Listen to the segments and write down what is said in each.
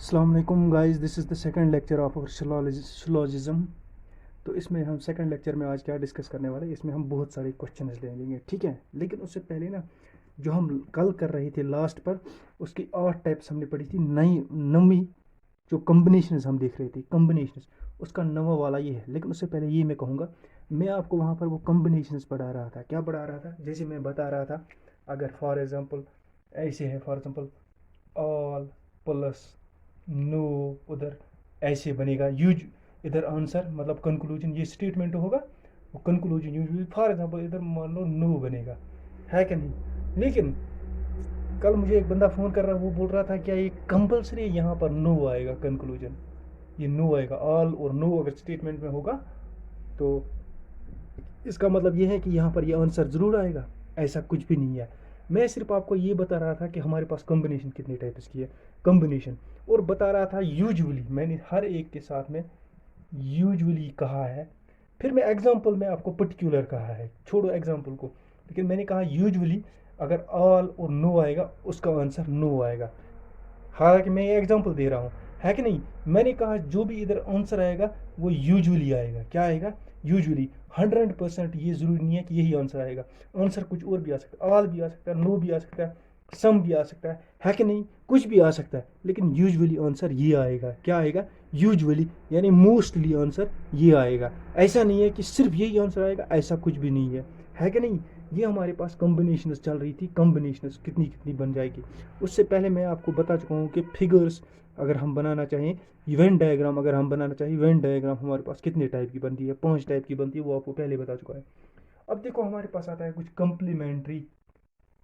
अस्सलाम वालेकुम guys, this is the second lecture of our syllogism. तो इसमें हम सेकंड लेक्चर में आज क्या डिस्कस करने वाले हैं, इसमें हम बहुत सारे क्वेश्चंस ले लेंगे, ठीक है। लेकिन उससे पहले ना, जो हम कल कर रहे थे लास्ट पर, उसकी 8 टाइप्स हमने पढ़ी थी। नई नवी जो कम्बिनेशंस हम देख रहे थे, कम्बिनेशंस, उसका नवा वाला ये है। लेकिन उससे पहले ये मैं कहूँगा, मैं आपको वहाँ पर वो कम्बिनेशंस पढ़ा रहा था। क्या पढ़ा रहा था? जैसे मैं बता रहा था, अगर फॉर एग्ज़ाम्पल ऐसे है, for example all plus no, उधर ऐसे बनेगा यूज, इधर आंसर मतलब कंक्लूजन, ये स्टेटमेंट होगा, वो कंक्लूजन यूज। फॉर एग्जांपल इधर मान लो नो बनेगा, है कि नहीं। लेकिन कल मुझे एक बंदा फ़ोन कर रहा, वो बोल रहा था क्या ये कंपलसरी यहाँ पर नो आएगा कंक्लूजन, ये नो आएगा। ऑल और नो अगर स्टेटमेंट में होगा तो इसका मतलब ये है कि यहाँ पर ये आंसर ज़रूर आएगा। ऐसा कुछ भी नहीं है। मैं सिर्फ आपको ये बता रहा था कि हमारे पास कॉम्बिनेशन कितने टाइप्स की है, कॉम्बिनेशन। और बता रहा था यूजुअली, मैंने हर एक के साथ में यूजुअली कहा है। फिर मैं एग्जांपल में आपको पर्टिकुलर कहा है, छोड़ो एग्जांपल को। लेकिन मैंने कहा यूजुअली अगर ऑल और नो आएगा, उसका आंसर नो आएगा। हालांकि मैं ये एग्जांपल दे रहा हूँ, है कि नहीं। मैंने कहा जो भी इधर आंसर आएगा वो यूजुअली आएगा। क्या आएगा? यूजुअली। 100% ये ज़रूरी नहीं है कि यही आंसर आएगा। आंसर कुछ और भी आ सकता है, ऑल भी आ सकता है, नो भी आ सकता है, सम भी आ सकता है कि नहीं। कुछ भी आ सकता है, लेकिन यूजुअली आंसर ये आएगा। क्या आएगा? यूजुअली, यानी मोस्टली आंसर ये आएगा। ऐसा नहीं है कि सिर्फ यही आंसर आएगा, ऐसा कुछ भी नहीं है कि नहीं। ये हमारे पास कॉम्बिनेशंस चल रही थी, कॉम्बिनेशंस कितनी कितनी बन जाएगी। उससे पहले मैं आपको बता चुका हूँ कि फिगर्स अगर हम बनाना चाहें, वेन डायग्राम अगर हम बनाना चाहें, वेन डायग्राम हमारे पास कितने टाइप की बनती है? 5 टाइप की बनती है, वो आपको पहले बता चुका है। अब देखो हमारे पास आता है कुछ कंप्लीमेंट्री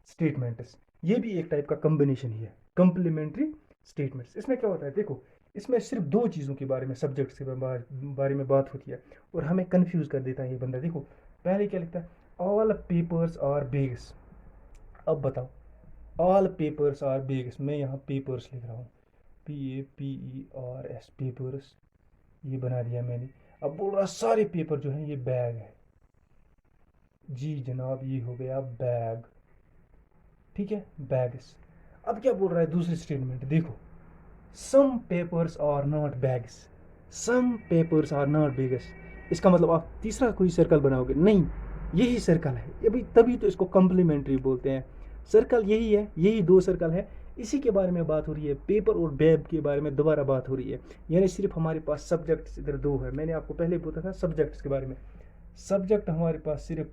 स्टेटमेंट्स। ये भी एक टाइप का कॉम्बिनेशन ही है, कंप्लीमेंट्री स्टेटमेंट्स। इसमें क्या होता है? देखो, इसमें सिर्फ दो चीज़ों के बारे में, सब्जेक्ट्स के बारे में बात होती है, और हमें कंफ्यूज कर देता है ये बंदा। देखो पहले क्या लिखता है? All papers are bags. अब बताओ, ऑल पेपर्स आर बेग्स, मैं यहाँ पेपर्स लिख रहा हूँ, PAPERS, पेपर्स, ये बना दिया मैंने। अब बोल रहा सारे पेपर जो है ये बैग है। जी जनाब, ये हो गया बैग, ठीक है, बैग्स। अब क्या बोल रहा है दूसरी स्टेटमेंट? देखो, some papers are not bags, some papers are not bags. इसका मतलब आप तीसरा कोई सर्कल बनाओगे? नहीं, यही सर्कल है अभी, तभी तो इसको कॉम्प्लीमेंट्री बोलते हैं। सर्कल यही है, यही दो सर्कल है, इसी के बारे में बात हो रही है। पेपर और बैग के बारे में दोबारा बात हो रही है। यानी सिर्फ हमारे पास सब्जेक्ट्स इधर दो है। मैंने आपको पहले बोला था सब्जेक्ट्स के बारे में, सब्जेक्ट हमारे पास सिर्फ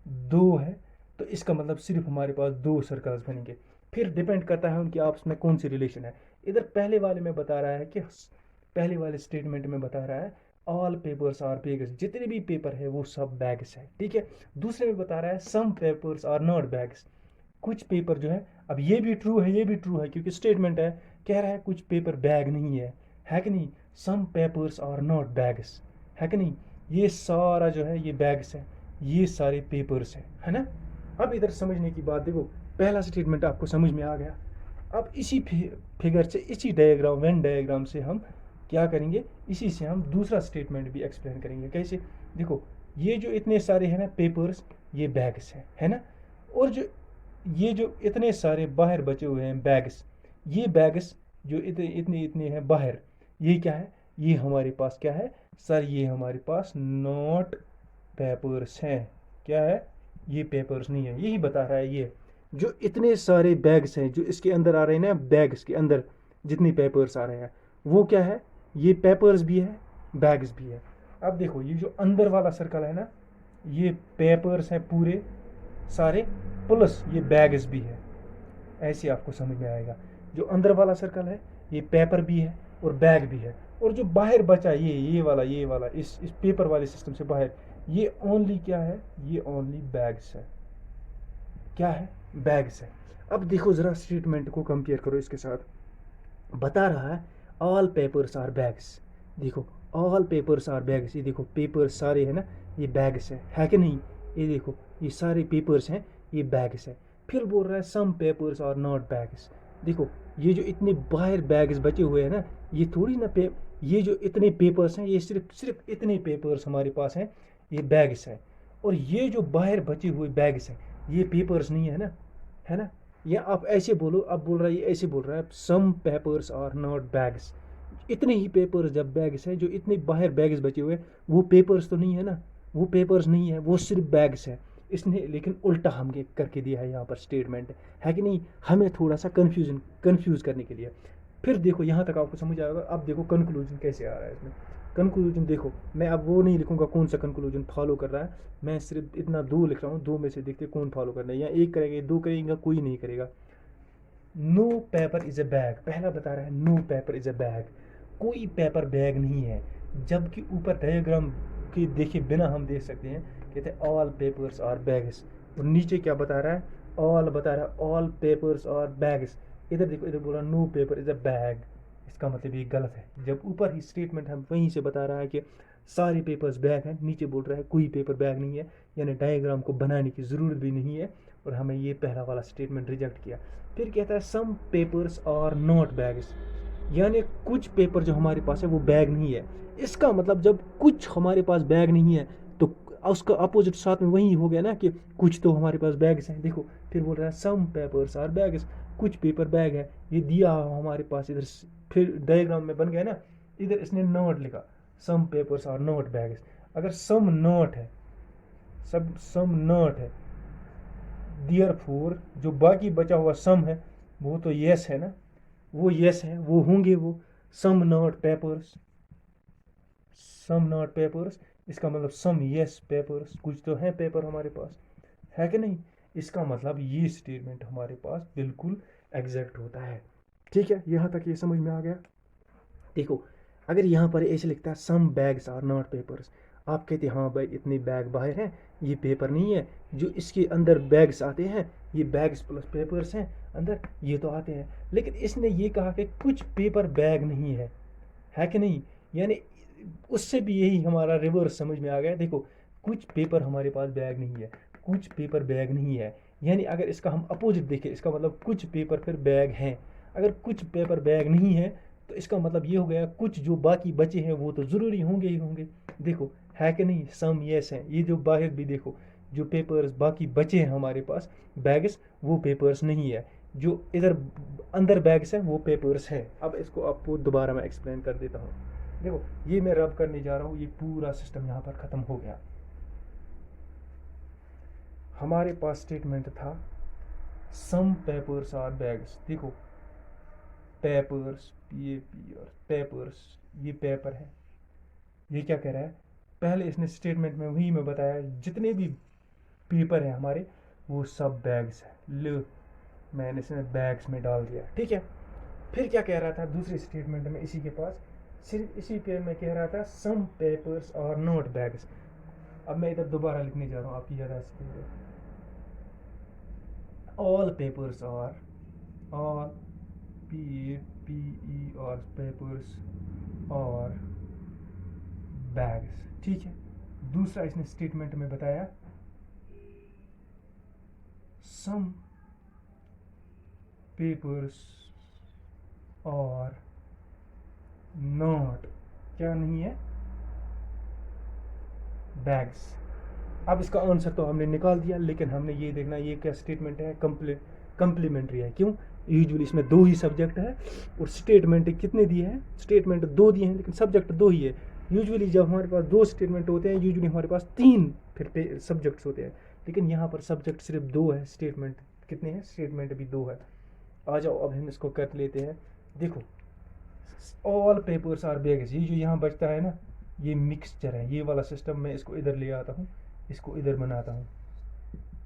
दो है, तो इसका मतलब सिर्फ हमारे पास दो सर्कल्स बनेंगे। फिर डिपेंड करता है उनकी आपस में कौन सी रिलेशन है। इधर पहले वाले में बता रहा है कि, पहले वाले स्टेटमेंट में बता रहा है ऑल पेपर्स आर बैग्स, जितने भी पेपर है वो सब बैग्स है, ठीक है। दूसरे में बता रहा है some papers are not bags, कुछ पेपर जो है, अब ये भी ट्रू है, ये भी ट्रू है, क्योंकि स्टेटमेंट है, कह रहा है कुछ पेपर बैग नहीं है कि नहीं। Some papers are not bags, है कि नहीं। ये सारा जो है ये बैग्स है, ये सारे पेपर्स है ना। अब इधर समझने की बात देखो, पहला स्टेटमेंट आपको समझ में आ गया। अब इसी फिगर से, इसी डायग्राम, वेन डायग्राम से हम क्या करेंगे, इसी से हम दूसरा स्टेटमेंट भी एक्सप्लेन करेंगे। कैसे? देखो, ये जो इतने सारे हैं ना पेपर्स, ये बैग्स है ना। और जो ये जो इतने सारे बाहर बचे हुए हैं बैग्स, ये बैग्स जो इतने इतने इतने हैं बाहर, ये क्या है? ये हमारे पास क्या है सर? ये हमारे पास नॉट पेपर्स हैं। क्या है? ये पेपर्स नहीं है, यही बता रहा है। ये जो इतने सारे बैग्स हैं जो इसके अंदर आ रहे हैं ना, बैग्स के अंदर जितने पेपर्स आ रहे हैं, वो क्या है? ये पेपर्स भी है, बैग्स भी है। अब देखो, ये जो अंदर वाला सर्कल है ना, ये पेपर्स हैं पूरे सारे, प्लस ये बैग्स भी है। ऐसे आपको समझ में आएगा। जो अंदर वाला सर्कल है ये पेपर भी है और बैग भी है, और जो बाहर बचा ये वाला इस पेपर वाले सिस्टम से बाहर, ये ओनली क्या है? ये ओनली बैग्स है। क्या है? बैग्स है। अब देखो जरा स्टेटमेंट को कंपेयर करो इसके साथ। बता रहा है ऑल पेपर्स आर बैग्स। देखो, ऑल पेपर्स आर बैग्स, ये देखो पेपर्स सारे है ना, ये बैग्स है कि नहीं। ये देखो, ये सारे पेपर्स हैं, ये बैग्स है। फिर बोल रहा है some papers are not bags. देखो, ये जो इतने बाहर बैग्स बचे हुए हैं ना, ये थोड़ी ना ये जो इतने पेपर्स हैं, ये सिर्फ सिर्फ इतने पेपर्स हमारे पास हैं, ये बैग्स है। और ये जो बाहर बचे हुए बैग्स हैं, ये पेपर्स नहीं है ना, है ना। या आप ऐसे बोलो, अब बोल रहा है, ये ऐसे बोल रहा है some papers are not bags. इतने ही पेपर्स जब बैग्स हैं, जो इतने बाहर बैग्स बचे हुए, वो पेपर्स तो नहीं है ना, वो पेपर्स नहीं है, वो सिर्फ बैग्स है। इसने लेकिन उल्टा हम करके दिया है यहाँ पर स्टेटमेंट, है कि नहीं, हमें थोड़ा सा कंफ्यूज करने के लिए। फिर देखो यहाँ तक आपको समझ आएगा। अब देखो कंक्लूजन कैसे आ रहा है इसमें। कंक्लूजन देखो, मैं अब वो नहीं लिखूंगा कौन सा कंक्लूजन फॉलो कर रहा है, मैं सिर्फ इतना दो लिख रहा हूँ, दो में से देखते कौन फॉलो करना है, या एक करेगा, दो करेगा, कोई नहीं करेगा। No paper is a bag, पहला बता रहा है no paper is a bag, कोई पेपर बैग नहीं है। जबकि ऊपर डायग्राम के देखे बिना हम देख सकते हैं, कहते हैं ऑल पेपर्स आर बैग्स, और नीचे क्या बता रहा है, ऑल बता रहा है ऑल पेपर्स आर बैग्स। इधर देखो, इधर बोला no paper is a bag, इसका मतलब ये गलत है। जब ऊपर ही स्टेटमेंट हम वहीं से बता रहा है कि सारे पेपर्स बैग हैं, नीचे बोल रहा है कोई पेपर बैग नहीं है, यानी डायग्राम को बनाने की ज़रूरत भी नहीं है, और हमें ये पहला वाला स्टेटमेंट रिजेक्ट किया। फिर कहता है some papers are not bags, यानी कुछ पेपर जो हमारे पास है वो बैग नहीं है। इसका मतलब जब कुछ हमारे पास बैग नहीं है, तो उसका अपोजिट साथ में वही हो गया ना, कि कुछ तो हमारे पास बैग्स हैं। देखो फिर बोल रहा है सम पेपर्स आर बैग्स, कुछ पेपर बैग है, ये दिया हमारे पास इधर। फिर डायग्राम में बन गया ना, इधर इसने नॉट लिखा, some papers are not bags. अगर सम नॉट है, सब सम नॉट है, देयरफॉर जो बाकी बचा हुआ सम है वो तो यस है ना, वो यस है, वो होंगे वो some not papers, some not papers. इसका मतलब सम यस पेपर्स, कुछ तो है पेपर हमारे पास, है कि नहीं। इसका मतलब ये स्टेटमेंट हमारे पास बिल्कुल एग्जैक्ट होता है। ठीक है, यहाँ तक ये समझ में आ गया। देखो अगर यहाँ पर ऐसे लिखता है some bags are not papers, आप कहते हैं हाँ भाई इतने बैग बाहर हैं, ये पेपर नहीं है। जो इसके अंदर बैग्स आते हैं, ये बैग्स प्लस पेपर्स हैं अंदर, ये तो आते हैं। लेकिन इसने ये कहा कि कुछ पेपर बैग नहीं है कि नहीं, यानी उससे भी यही हमारा रिवर्स समझ में आ गया। देखो कुछ पेपर हमारे पास बैग नहीं है, कुछ पेपर बैग नहीं है, यानी अगर इसका हम अपोजिट देखें, इसका मतलब कुछ पेपर फिर बैग हैं। अगर कुछ पेपर बैग नहीं है तो इसका मतलब ये हो गया कुछ जो बाकी बचे हैं वो तो ज़रूरी होंगे ही होंगे। देखो है कि नहीं, सम यस हैं, ये जो बाहर भी देखो जो पेपर्स बाकी बचे हैं हमारे पास बैग्स, वो पेपर्स नहीं है। जो इधर अंदर बैग्स हैं वो पेपर्स हैं। अब इसको आपको दोबारा मैं एक्सप्लेन कर देता हूँ। देखो ये मैं रब करने जा रहा हूँ, ये पूरा सिस्टम यहाँ पर ख़त्म हो गया। हमारे पास स्टेटमेंट था सम पेपर्स आर बैग्स। देखो पेपर्स, पी और पेपर्स, ये पेपर है। ये क्या कह रहा है, पहले इसने स्टेटमेंट में वही में बताया जितने भी पेपर हैं हमारे वो सब बैग्स है। लो मैंने इसमें बैग्स में डाल दिया, ठीक है। फिर क्या कह रहा था दूसरे स्टेटमेंट में, इसी के पास सिर्फ इसी पे में कह रहा था some papers are not bags. अब मैं इधर दोबारा लिखने जा रहा हूँ आपकी याद all papers are, all P और पेपर्स और बैग्स, ठीक है। दूसरा इसने स्टेटमेंट में बताया सम पेपर्स और नॉट, क्या नहीं है, बैग्स। अब इसका आंसर तो हमने निकाल दिया, लेकिन हमने ये देखना ये क्या स्टेटमेंट है, कंप्लीमेंट्री है। क्यों, यूजुअली इसमें दो ही सब्जेक्ट है और स्टेटमेंट कितने दिए हैं, स्टेटमेंट दो दिए हैं लेकिन सब्जेक्ट दो ही है। यूजुअली जब हमारे पास दो स्टेटमेंट होते हैं, यूजुअली हमारे पास तीन फिर सब्जेक्ट्स होते हैं, लेकिन यहाँ पर सब्जेक्ट सिर्फ दो है, स्टेटमेंट कितने हैं, स्टेटमेंट भी दो है। आ जाओ अब हम इसको कर लेते हैं। देखो ऑल पेपर्स आर बैग्स, ये जो यहाँ बचता है ना, ये मिक्सचर है, ये वाला सिस्टम मैं इसको इधर ले आता हूँ, इसको इधर बनाता हूँ,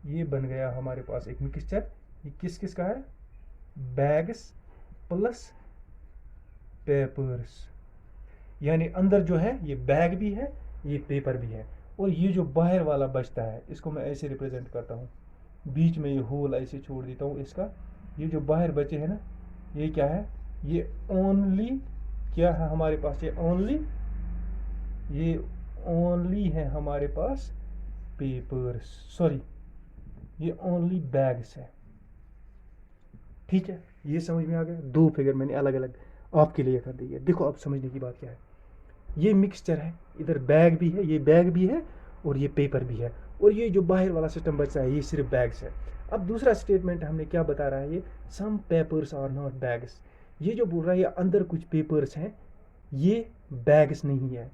ये बन गया हमारे पास एक मिक्सचर। ये किस किस का है, बैग्स प्लस पेपर्स, यानी अंदर जो है ये बैग भी है, ये पेपर भी है। और ये जो बाहर वाला बचता है इसको मैं ऐसे रिप्रेजेंट करता हूँ, बीच में ये होल ऐसे छोड़ देता हूँ इसका। ये जो बाहर बचे हैं ना, ये क्या है, ये ओनली क्या है हमारे पास, ये ओनली है हमारे पास पेपर्स, सॉरी ये ओनली बैग्स है, ठीक है। ये समझ में आ गया, दो फिगर मैंने अलग अलग आपके लिए कर दी है। देखो अब समझने की बात क्या है, ये मिक्सचर है, इधर बैग भी है, ये बैग भी है और ये पेपर भी है, और ये जो बाहर वाला सिस्टम बचा है ये सिर्फ बैग्स है। अब दूसरा स्टेटमेंट हमने क्या बता रहा है, ये some papers are not bags, ये जो बोल रहा है ये अंदर कुछ पेपर्स हैं, ये बैग्स नहीं है।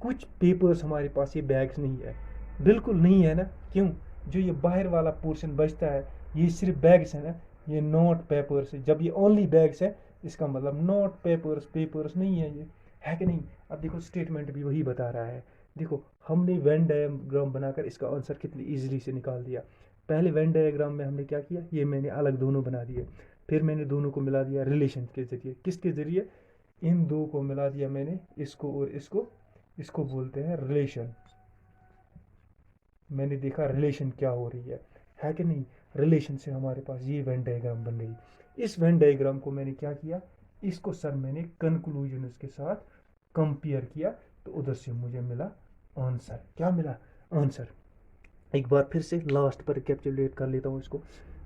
कुछ पेपर्स हमारे पास, ये बैग्स नहीं है, बिल्कुल नहीं है ना। क्यों? जो ये बाहर वाला पोर्शन बचता है ये सिर्फ बैग्स है ना, ये नॉट पेपर्स है। जब ये ओनली बैग्स है इसका मतलब नॉट पेपर्स, पेपर्स नहीं है ये, है कि नहीं। अब देखो स्टेटमेंट भी वही बता रहा है। देखो हमने वेन डायग्राम बनाकर इसका आंसर कितनी इजीली से निकाल दिया। पहले वेन डायग्राम में हमने क्या किया, ये मैंने अलग दोनों बना दिए, फिर मैंने दोनों को मिला दिया रिलेशन के जरिए। किसके जरिए? इन दो को मिला दिया मैंने, इसको और इसको, इसको बोलते हैं रिलेशन। मैंने देखा रिलेशन क्या हो रही है कि नहीं। रिलेशन से हमारे पास ये वेन डायग्राम बन गई। इस वेन डायग्राम को मैंने क्या किया, इसको सर मैंने कंक्लूजन के साथ कंपेयर किया, तो उधर से मुझे मिला आंसर। क्या मिला? आंसर। एक बार फिर से लास्ट पर कैप्चुलेट कर लेता हूँ इसको।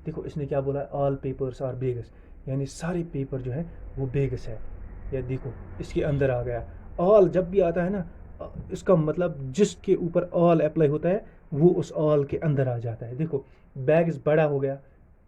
देखो इसने क्या बोला, ऑल पेपर्स आर बेगस, यानी सारे पेपर जो है वो बेगस है। या देखो इसके अंदर आ गया, ऑल जब भी आता है ना, इसका मतलब जिसके ऊपर ऑल अप्लाई होता है वो उस ऑल के अंदर आ जाता है। देखो बैग्स बड़ा हो गया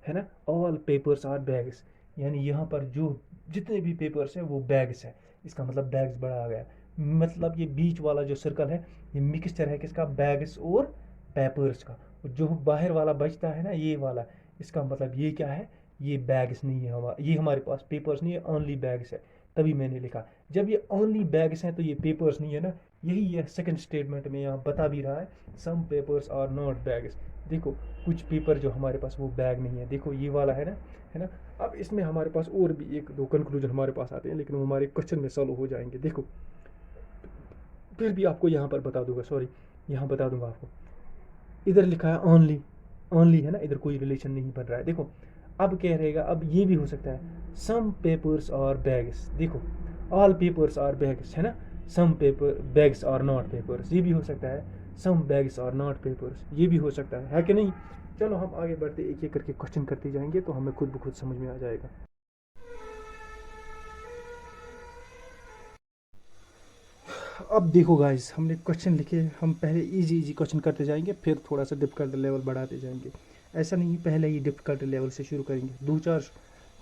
है ना, ऑल पेपर्स आर बैग्स, यानी यहाँ पर जो जितने भी पेपर्स हैं वो बैग्स है, इसका मतलब बैग्स बड़ा आ गया। मतलब ये बीच वाला जो सर्कल है ये मिक्सचर है किसका, बैग्स और पेपर्स का। जो बाहर वाला बचता है ना ये वाला, इसका मतलब ये क्या है, ये बैग्स नहीं है हमारा, ये हमारे पास पेपर्स नहीं है, ओनली बैग्स है। तभी मैंने लिखा, जब ये ओनली बैग्स हैं तो ये पेपर्स नहीं है ना। यही है सेकंड स्टेटमेंट में यहाँ बता भी रहा है, some papers are not bags. देखो कुछ पेपर जो हमारे पास वो बैग नहीं है, देखो ये वाला है ना, है ना। अब इसमें हमारे पास और भी एक दो कंक्लूजन हमारे पास आते हैं, लेकिन वो हमारे क्वेश्चन में सॉल्व हो जाएंगे। देखो फिर भी आपको यहाँ पर बता दूंगा, सॉरी यहाँ बता दूंगा आपको। इधर लिखा है ओनली, ओनली है ना, इधर कोई रिलेशन नहीं बन रहा है। देखो अब क्या रहेगा, अब ये भी हो सकता है सम पेपर्स आर बैग्स। देखो ऑल पेपर्स आर बैग्स है ना, some paper bags are not papers, ये भी हो सकता है some bags are not papers, ये भी हो सकता है कि नहीं। चलो हम आगे बढ़ते एक एक करके क्वेश्चन करते जाएंगे तो हमें खुद ब खुद समझ में आ जाएगा। अब देखो गाइस, हमने क्वेश्चन लिखे, हम पहले इजी इजी क्वेश्चन करते जाएंगे, फिर थोड़ा सा डिफिकल्ट लेवल बढ़ाते जाएंगे। ऐसा नहीं पहले ही डिफिकल्ट लेवल से शुरू करेंगे, दो चार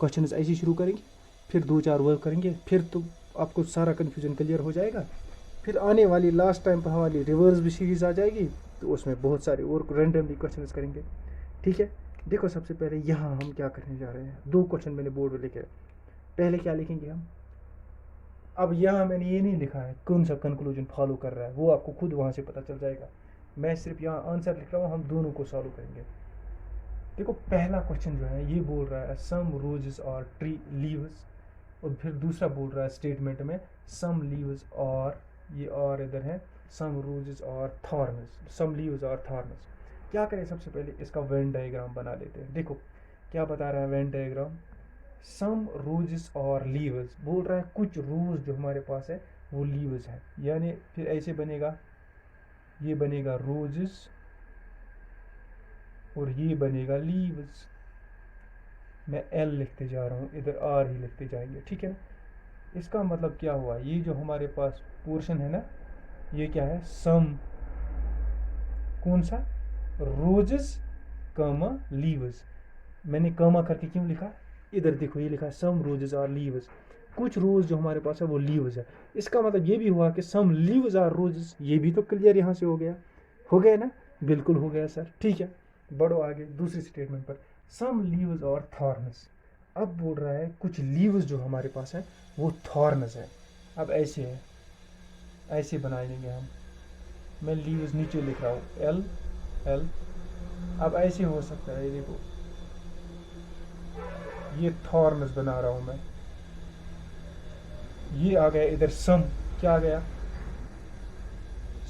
क्वेश्चन ऐसे शुरू करेंगे, फिर दो चार वर्क करेंगे, फिर तो आपको सारा कन्फ्यूजन क्लियर हो जाएगा। फिर आने वाली लास्ट टाइम पर हमारी रिवर्स भी सीरीज आ जाएगी, तो उसमें बहुत सारे और रैंडमली क्वेश्चन करेंगे। ठीक है, देखो सबसे पहले यहाँ हम क्या करने जा रहे हैं, दो क्वेश्चन मैंने बोर्ड में लिखे। पहले क्या लिखेंगे हम, अब यहाँ मैंने ये नहीं लिखा है कौन सा कंक्लूजन फॉलो कर रहा है, वो आपको खुद वहाँ से पता चल जाएगा। मैं सिर्फ यहाँ आंसर लिख रहा हूँ, हम दोनों को सॉल्व करेंगे। देखो पहला क्वेश्चन जो है ये बोल रहा है सम रोजेस और ट्री लीव्स, और फिर दूसरा बोल रहा है स्टेटमेंट में सम लीव्स और, ये और इधर है सम रोजेस और थॉर्न्स, सम लीव्स और थॉर्न्स। क्या करें, सबसे पहले इसका वेन डायग्राम बना लेते हैं। देखो क्या बता रहा है वेन डायग्राम, सम रोजेस और लीव्स, बोल रहा है कुछ रोज जो हमारे पास है वो लीव्स है, यानी फिर ऐसे बनेगा, ये बनेगा रोजेस और ये बनेगा लीव्स। मैं एल लिखते जा रहा हूँ, इधर आर ही लिखते जाएंगे, ठीक है ना। इसका मतलब क्या हुआ, ये जो हमारे पास पोर्शन है ना, ये क्या है, सम कौन सा, रोजेस कमा लीव्स। मैंने कमा करके क्यों लिखा, इधर देखो ये लिखा है सम रोजेस आर लीव्स, कुछ रोज जो हमारे पास है वो लीव्स है। इसका मतलब ये भी हुआ कि सम लीव्स आर रोजेस, ये भी तो क्लियर यहाँ से हो गया ना, बिल्कुल हो गया सर। ठीक है, बढ़ो आगे दूसरी स्टेटमेंट पर, सम लीव्स और थॉर्न्स। अब बोल रहा है कुछ लीव्स जो हमारे पास है वो थॉर्न्स है। अब ऐसे है, ऐसे बनाएंगे हम, मैं लीव्स नीचे लिख रहा हूँ एल एल। अब ऐसे हो सकता है, देखो ये थॉर्न्स बना रहा हूं मैं, ये आ गया इधर सम, क्या आ गया,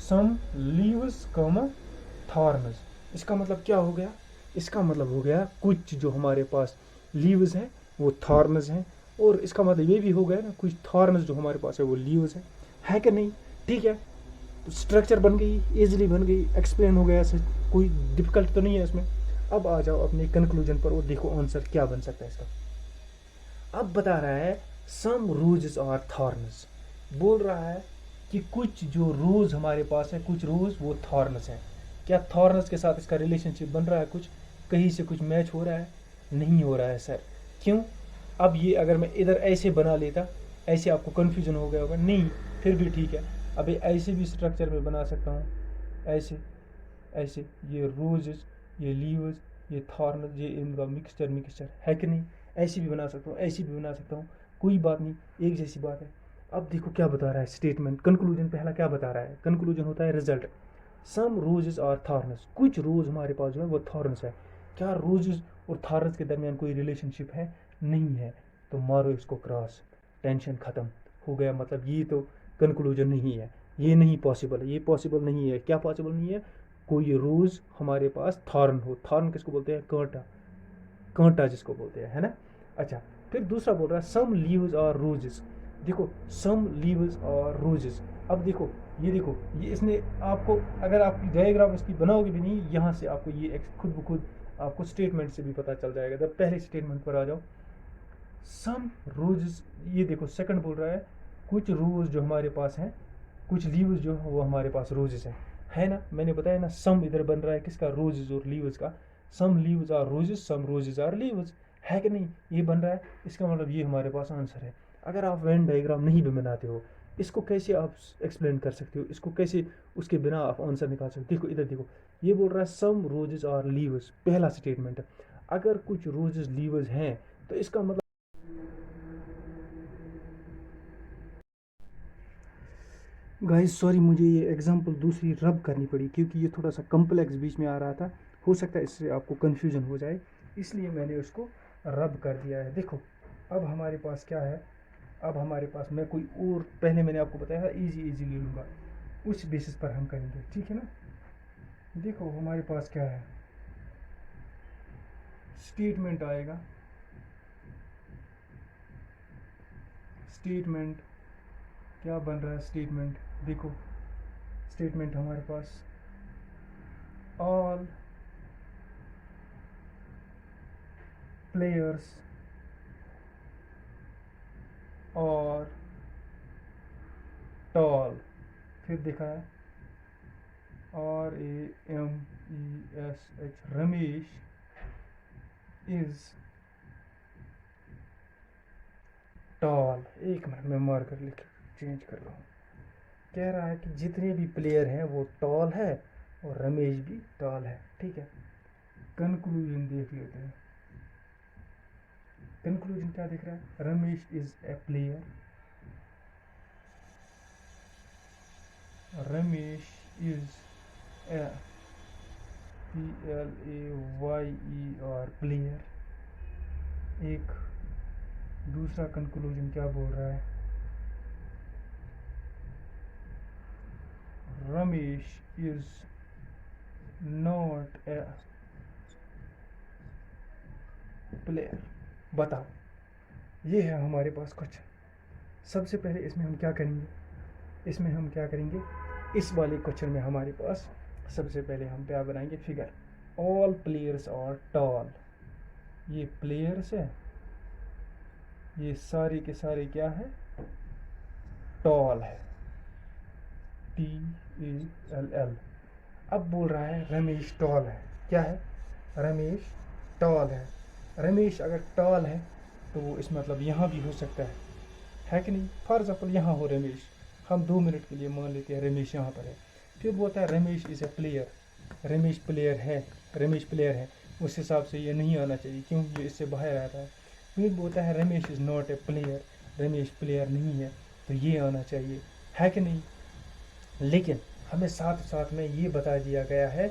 सम लीव्स कम थॉर्न्स। इसका मतलब क्या हो गया, इसका मतलब हो गया कुछ जो हमारे पास लीव्स हैं वो थॉर्न्स हैं, और इसका मतलब ये भी हो गया ना कुछ थॉर्न्स जो हमारे पास है वो लीव्स है कि नहीं। ठीक है, तो स्ट्रक्चर बन गई, इजीली बन गई, एक्सप्लेन हो गया, ऐसे कोई डिफिकल्ट तो नहीं है इसमें। अब आ जाओ अपने कंक्लूजन पर और देखो आंसर क्या बन सकता है इसका। अब बता रहा है सम रोजेस और थॉर्न्स, बोल रहा है कि कुछ जो रोज हमारे पास है, कुछ रोज वो थॉर्न्स हैं। क्या थॉर्न्स के साथ इसका रिलेशनशिप बन रहा है कुछ, कहीं से कुछ मैच हो रहा है? नहीं हो रहा है सर। क्यों? अब ये अगर मैं इधर ऐसे बना लेता, ऐसे आपको कन्फ्यूजन हो गया होगा। नहीं, फिर भी ठीक है। अब ऐसे भी स्ट्रक्चर में बना सकता हूँ, ऐसे ऐसे, ये रोजेस, ये लीव्स, ये थॉर्न, ये इनका मिक्सचर है कि नहीं? ऐसे भी बना सकता हूँ, ऐसे भी बना सकता हूँ, कोई बात नहीं, एक जैसी बात है। अब देखो क्या बता रहा है स्टेटमेंट, कंक्लूजन पहला क्या बता रहा है? कंक्लूजन होता है रिजल्ट। सम रोजेस आर थॉर्नस, कुछ रोज हमारे पास जो है वो थॉर्नस है। क्या रोजेस और थॉर्नस के दरमियान कोई रिलेशनशिप है? नहीं है। तो मारो इसको क्रॉस, टेंशन ख़त्म हो गया। मतलब ये तो कंक्लूजन नहीं है, ये नहीं पॉसिबल है, ये पॉसिबल नहीं है। क्या पॉसिबल नहीं है? कोई रोज हमारे पास थॉर्न हो। थॉर्न किसको बोलते हैं? कांटा, कांटा जिसको बोलते हैं, है ना? अच्छा, फिर दूसरा बोल रहा है सम लीव्स और रोजेस। देखो, सम लीव्स और रोजेस। अब देखो, ये देखो, ये इसने आपको, अगर आप डायग्राम इसकी बनाओगे भी नहीं, यहाँ से आपको ये खुद ब खुद आपको स्टेटमेंट से भी पता चल जाएगा। जब पहले स्टेटमेंट पर आ जाओ, सम रोजेस, ये देखो सेकंड बोल रहा है कुछ रोज जो हमारे पास हैं, कुछ लीव्स जो है वो हमारे पास रोजेस हैं, है ना? मैंने बताया ना, सम इधर बन रहा है किसका? रोजेस और लीव्स का। Some leaves are roses, some roses are leaves, है कि नहीं? ये बन रहा है, इसका मतलब ये हमारे पास आंसर है। अगर आप वेन डायग्राम नहीं भी बनाते हो, इसको कैसे आप एक्सप्लेन कर सकते हो? इसको कैसे उसके बिना आप आंसर निकाल सकते हो? देखो इधर देखो, ये बोल रहा है सम रोजेस आर लीव्स, पहला स्टेटमेंट है। अगर कुछ रोजेस लीव्स हैं तो इसका मतलब, गाइस सॉरी, मुझे ये एग्जांपल दूसरी रब करनी पड़ी क्योंकि ये थोड़ा सा कम्प्लेक्स बीच में आ रहा था। हो सकता है इससे आपको कन्फ्यूजन हो जाए, इसलिए मैंने उसको रब कर दिया है। देखो, अब हमारे पास क्या है? अब हमारे पास, मैं कोई और, पहले मैंने आपको बताया था इजी इजी ले लूँगा, उस बेसिस पर हम करेंगे, ठीक है ना? देखो हमारे पास क्या है, स्टेटमेंट आएगा। स्टेटमेंट क्या बन रहा है? स्टेटमेंट देखो, स्टेटमेंट हमारे पास ऑल प्लेयर्स और टॉल, फिर देखा है RAMESH, रमेश इज टॉल। एक मिनट में मार्कर लिख चेंज कर रहा हूँ। कह रहा है कि जितने भी प्लेयर हैं वो टॉल है और रमेश भी टॉल है, ठीक है? कंक्लूजन देख लेते हैं। कंक्लूजन क्या दिख रहा है? Ramesh is a player, Ramesh is a PLAYER player. एक दूसरा कंक्लूजन क्या बोल रहा है? Ramesh is not a player. बताओ, ये है हमारे पास क्वेश्चन। सबसे पहले इसमें हम क्या करेंगे? इसमें हम क्या करेंगे? इस वाले क्वेश्चन में हमारे पास सबसे पहले हम क्या बनाएंगे? Figure. All players are tall, ये प्लेयर्स है, ये सारे के सारे क्या है? टॉल है, TALL। अब बोल रहा है रमेश टॉल है। क्या है? रमेश टॉल है। रमेश अगर टॉल है तो वो इस मतलब यहाँ भी हो सकता है कि नहीं? फॉर एग्जाम्पल यहाँ हो रमेश, हम 2 मिनट के लिए मान लेते हैं रमेश यहाँ पर है। फिर बोलता है Ramesh is a player, Ramesh player है, रमेश प्लेयर है। उस हिसाब से ये नहीं आना चाहिए, क्यों? ये इससे बाहर आता है। फिर बोलता है Ramesh is not a player, Ramesh player नहीं है, तो ये आना चाहिए, है कि नहीं? लेकिन हमें साथ साथ में ये बता दिया गया है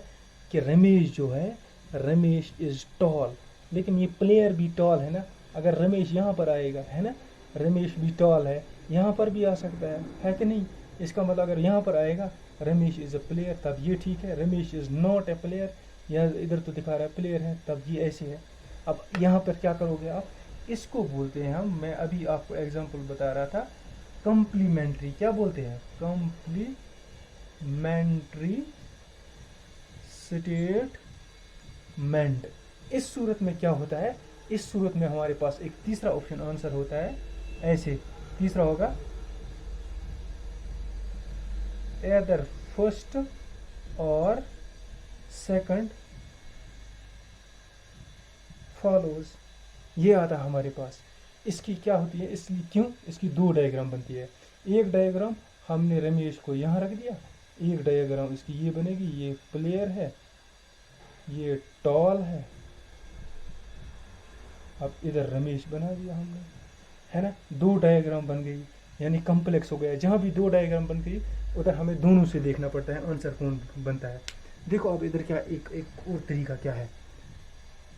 कि रमेश जो है, रमेश इज़ टॉल, लेकिन ये प्लेयर भी टॉल है ना। अगर रमेश यहाँ पर आएगा, है ना, रमेश भी टॉल है, यहाँ पर भी आ सकता है कि नहीं? इसका मतलब अगर यहाँ पर आएगा रमेश इज़ अ प्लेयर, तब ये ठीक है। Ramesh is not a player, या इधर तो दिखा रहा है प्लेयर है, तब ये ऐसे है। अब यहाँ पर क्या करोगे आप? इसको बोलते हैं हम, मैं अभी आपको एग्जांपल बता रहा था, कम्प्लीमेंट्री। क्या बोलते हैं? Complementary statement. इस सूरत में क्या होता है? इस सूरत में हमारे पास एक तीसरा ऑप्शन आंसर होता है, ऐसे तीसरा होगा either फर्स्ट और सेकंड फॉलोज, ये आता है हमारे पास। इसकी क्या होती है, इसलिए क्यों, इसकी दो डायग्राम बनती है। एक डायग्राम हमने रमेश को यहाँ रख दिया, एक डायग्राम इसकी ये बनेगी, ये प्लेयर है, ये टॉल है, अब इधर रमेश बना दिया हमने, है ना। दो डायग्राम बन गई, यानी कम्प्लेक्स हो गया। जहाँ भी दो डायग्राम बन गई उधर हमें दोनों से देखना पड़ता है आंसर कौन बनता है। देखो अब इधर क्या एक और तरीका क्या है,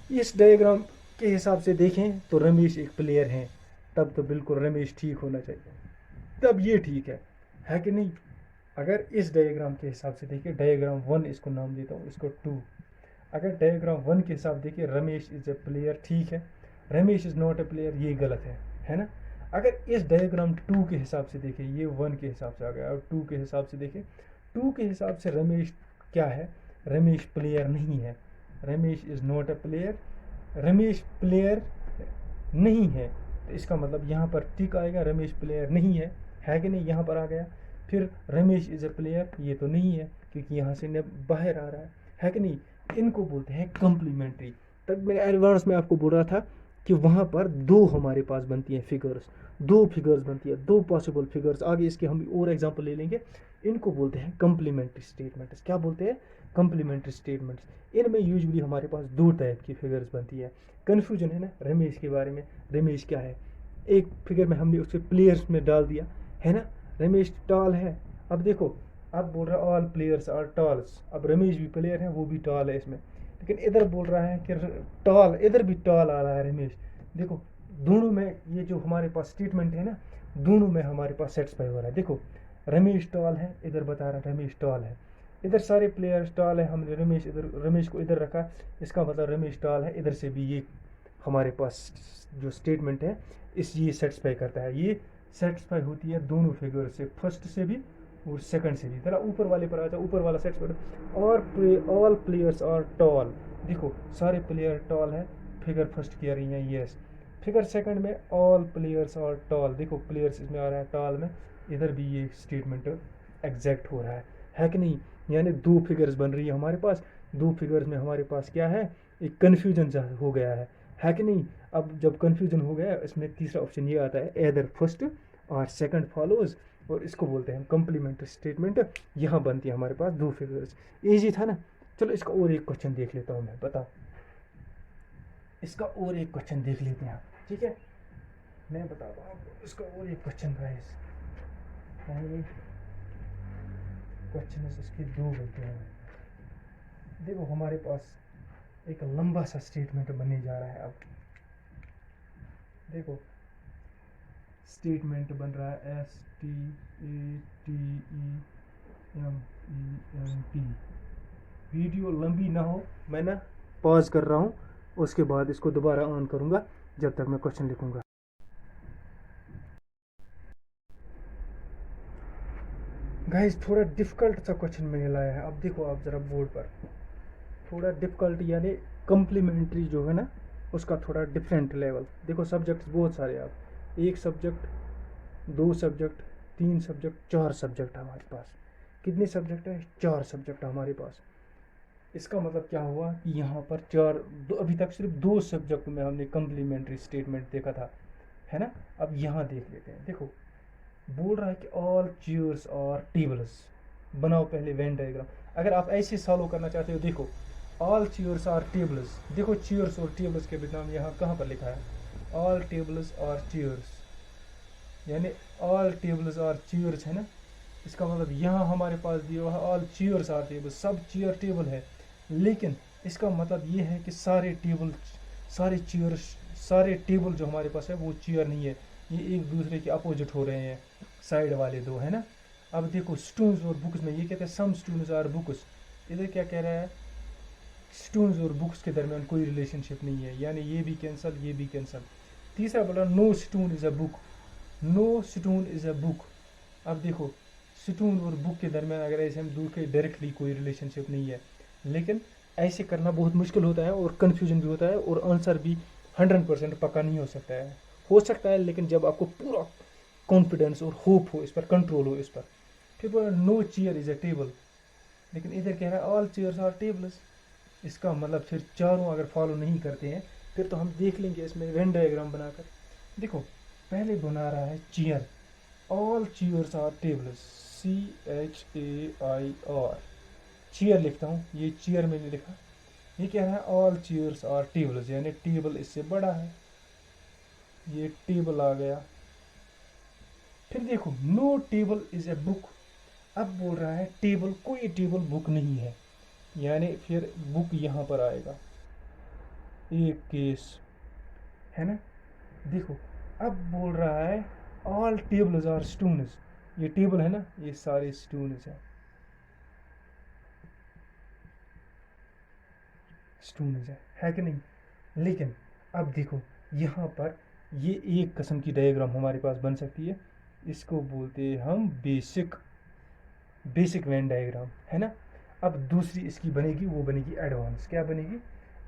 इस डायग्राम के हिसाब से देखें तो रमेश एक प्लेयर है, तब तो बिल्कुल रमेश ठीक होना चाहिए, तब ये ठीक है कि नहीं। अगर इस डायग्राम के हिसाब से देखिए, डायग्राम 1 इसको नाम देता हूँ, इसको 2। अगर डायग्राम 1 के हिसाब देखिए, रमेश इज ए प्लेयर, ठीक है, Ramesh is not a player, ये गलत है ना। अगर इस डायग्राम 2 के हिसाब से देखें, ये 1 के हिसाब से आ गया, और 2 के हिसाब से देखें, 2 के हिसाब से रमेश क्या है, रमेश प्लेयर नहीं है, Ramesh is not a player, Ramesh player नहीं है, तो इसका मतलब यहाँ पर टिक आएगा, रमेश प्लेयर नहीं है कि नहीं, यहाँ पर आ गया। फिर रमेश इज ए प्लेयर, ये तो नहीं है क्योंकि यहाँ से न बाहर आ रहा है कि नहीं। इनको बोलते हैं कॉम्प्लीमेंट्री। तब मैं एडवांस में आपको बोल रहा था कि वहाँ पर दो हमारे पास बनती हैं फिगर्स, दो फिगर्स बनती है, दो पॉसिबल फिगर्स। आगे इसके हम और एग्जांपल ले लेंगे। इनको बोलते हैं कॉम्प्लीमेंट्री स्टेटमेंट्स। क्या बोलते हैं, कॉम्प्लीमेंट्री स्टेटमेंट्स। इनमें यूजुअली हमारे पास दो टाइप की फिगर्स बनती है। कन्फ्यूजन है ना रमेश के बारे में, रमेश क्या है, एक फिगर में हमने उसके प्लेयर्स में डाल दिया है ना, रमेश टॉल है। अब देखो, अब बोल रहा है ऑल प्लेयर्स आर टॉल्स, अब रमेश भी प्लेयर है, वो भी टॉल है इसमें, लेकिन इधर बोल रहा है कि टॉल, इधर भी टॉल आ रहा है रमेश। देखो दोनों में ये जो हमारे पास स्टेटमेंट है ना, दोनों में हमारे पास सेटिस्फाई हो रहा है। देखो रमेश टॉल है, इधर बता रहा है रमेश टॉल है, इधर सारे प्लेयर्स टॉल है, हमने रमेश इधर, रमेश को इधर रखा, इसका मतलब रमेश टॉल है। इधर से भी ये हमारे पास जो स्टेटमेंट है इस ये सेटिस्फाई करता है, ये सेटिस्फाई होती है दोनों फिगर से, फर्स्ट से भी और सेकंड से भी। जरा ऊपर वाले पर आ जाओ, ऊपर वाला सेटिस्फाइड, और ऑल प्लेयर्स आर टॉल, देखो सारे प्लेयर टॉल है, फिगर फर्स्ट की आ रही है यस, फिगर सेकंड में ऑल प्लेयर्स आर टॉल, देखो प्लेयर्स इसमें आ रहा है टॉल में, इधर भी ये स्टेटमेंट एग्जैक्ट हो रहा है कि नहीं। यानी दो फिगर्स बन रही है हमारे पास, दो फिगर्स में हमारे पास क्या है, एक कन्फ्यूजन हो गया है कि नहीं। अब जब कन्फ्यूजन हो गया, इसमें तीसरा ऑप्शन ये आता है, एदर फर्स्ट और सेकंड फॉलोज, और इसको बोलते हैं कम्प्लीमेंट्री स्टेटमेंट। यहाँ बनती है हमारे पास दो फिगर्स। इजी था ना। चलो इसका और एक क्वेश्चन देख लेता हूँ मैं, बताओ, इसका और एक क्वेश्चन देख लेते हैं, ठीक है, मैं बताता हूँ आपको इसका और एक क्वेश्चन गाइस। क्वेश्चन इसके दो होते हैं। देखो हमारे पास एक लंबा सा स्टेटमेंट बनने जा रहा है। अब देखो स्टेटमेंट बन रहा है STATEMENT। वीडियो लंबी ना हो, मैं ना पॉज कर रहा हूँ, उसके बाद इसको दोबारा ऑन करूँगा जब तक मैं क्वेश्चन लिखूँगा। गाइस थोड़ा डिफ़िकल्ट सा क्वेश्चन मैंने लाया है। अब देखो आप ज़रा बोर्ड पर, थोड़ा डिफ़िकल्ट यानी कम्प्लीमेंट्री जो है ना, उसका थोड़ा डिफरेंट लेवल। देखो सब्जेक्ट्स बहुत सारे, आप एक सब्जेक्ट, दो सब्जेक्ट, तीन सब्जेक्ट, चार सब्जेक्ट हमारे पास। कितने सब्जेक्ट है, चार सब्जेक्ट हमारे पास। इसका मतलब क्या हुआ कि यहाँ पर चार, अभी तक सिर्फ दो सब्जेक्ट में हमने कम्प्लीमेंट्री स्टेटमेंट देखा था, है ना। अब यहाँ देख लेते हैं। देखो बोल रहा है कि ऑल चेयर्स और टेबल्स, बनाओ पहले वेन डायग्राम। अगर आप ऐसे सॉल्व करना चाहते हो, देखो ऑल चेयर्स और टेबल्स, देखो चेयर्स और टेबल्स के नाम यहाँ कहाँ पर लिखा है, ऑल टेबल्स और चेयर्स, यानी ऑल टेबल्स और चेयर्स है ना। इसका मतलब यहाँ हमारे पास दिया हुआ है ऑल चेयर्स आर टेबल, सब चेयर टेबल है, लेकिन इसका मतलब ये है कि सारे टेबल, सारे चेयर्स, सारे टेबल जो हमारे पास है वो चेयर नहीं है, ये एक दूसरे के अपोजिट हो रहे हैं, साइड वाले दो, है ना। अब देखो स्टूडेंट्स और बुक्स में ये कहते हैं सम स्टूडेंट्स आर बुक्स, इधर क्या कह रहा है, स्टूडेंट्स और बुक्स के दरमियान कोई रिलेशनशिप नहीं है, यानी ये भी कैंसल, ये भी कैंसल। तीसरा बोला no student is a book, no student is a book. अब देखो स्टूडेंट और बुक के दरमियान अगर ऐसे हम दूर के डायरेक्टली कोई रिलेशनशिप नहीं है, लेकिन ऐसे करना बहुत मुश्किल होता है और कन्फ्यूजन भी होता है, और आंसर भी 100% पक्का नहीं हो सकता है, लेकिन जब आपको पूरा कॉन्फिडेंस और होप हो इस पर, कंट्रोल हो इस पर। फिर बोला no chair is a table, लेकिन इधर कह रहा है ऑल चेयर्स आर टेबल्स। इसका मतलब फिर चारों अगर फॉलो नहीं करते हैं फिर तो हम देख लेंगे इसमें वेन डायग्राम बनाकर। देखो पहले बना रहा है chair, all chairs are tables, CHAIR, chair लिखता हूँ, ये चेयर मैंने लिखा। ये कह रहा है ऑल चेयर्स आर टेबल्स, यानी टेबल इससे बड़ा है, ये टेबल आ गया। फिर देखो no table is a book, अब बोल रहा है टेबल, कोई टेबल बुक नहीं है, यानी फिर बुक यहाँ पर आएगा, एक केस है ना। देखो अब बोल रहा है ऑल टेबल्स आर स्टून्स, ये टेबल है ना, ये सारे स्टून्स हैं, स्टून्स है कि नहीं। लेकिन अब देखो यहाँ पर ये एक किस्म की डायग्राम हमारे पास बन सकती है, इसको बोलते हैं हम बेसिक वेन डायग्राम, है ना। अब दूसरी इसकी बनेगी, वो बनेगी एडवांस। क्या बनेगी?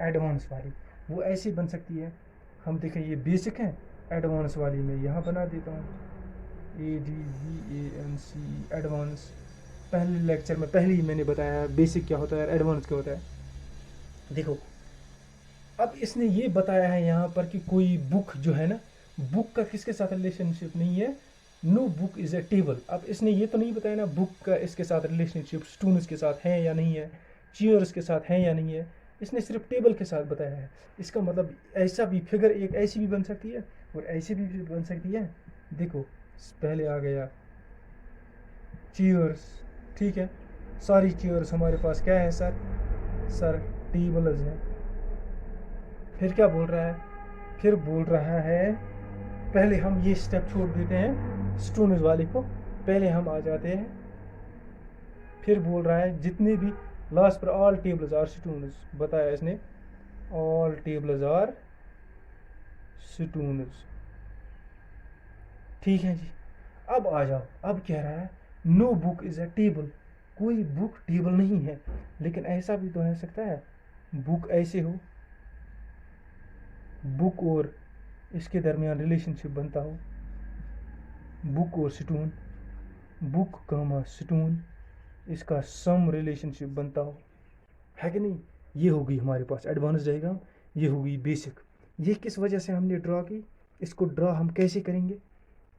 एडवांस वाली। वो ऐसी बन सकती है, हम देखें ये बेसिक है, एडवांस वाली में यहाँ बना देता हूँ ADVANC, एडवांस। पहले लेक्चर में पहले ही मैंने बताया बेसिक क्या होता है, एडवांस क्या होता है। देखो अब इसने ये बताया है यहाँ पर कि कोई बुक जो है ना, बुक का किसके साथ रिलेशनशिप नहीं है, no book is a table. अब इसने ये तो नहीं बताया ना बुक का इसके साथ रिलेशनशिप स्टूडेंट्स के साथ है या नहीं है, चेयर्स के साथ है या नहीं है, इसने सिर्फ टेबल के साथ बताया है। इसका मतलब ऐसा भी फिगर एक ऐसी भी बन सकती है और ऐसी भी बन सकती है। देखो पहले आ गया चेयर्स, ठीक है, सारी चेयर्स हमारे पास क्या है सर टेबल्स है। फिर क्या बोल रहा है, फिर बोल रहा है, पहले हम ये स्टेप छोड़ देते हैं स्टूडेंट्स वाले को, पहले हम आ जाते हैं। फिर बोल रहा है जितने भी लास्ट पर ऑल टेबल्स आर स्टूडेंट्स, बताया इसने ऑल टेबल्स आर स्टूडेंट्स, ठीक है जी। अब आ जाओ, अब कह रहा है no book is a table, कोई बुक टेबल नहीं है। लेकिन ऐसा भी तो हो सकता है बुक ऐसे हो, बुक और इसके दरमियान रिलेशनशिप बनता हो, बुक और स्टून, बुक कामा स्टून, इसका सम रिलेशनशिप बनता हो, है कि नहीं। ये होगी हमारे पास एडवांस डायग्राम, ये होगी बेसिक। ये किस वजह से हमने ड्रा की, इसको ड्रा हम कैसे करेंगे,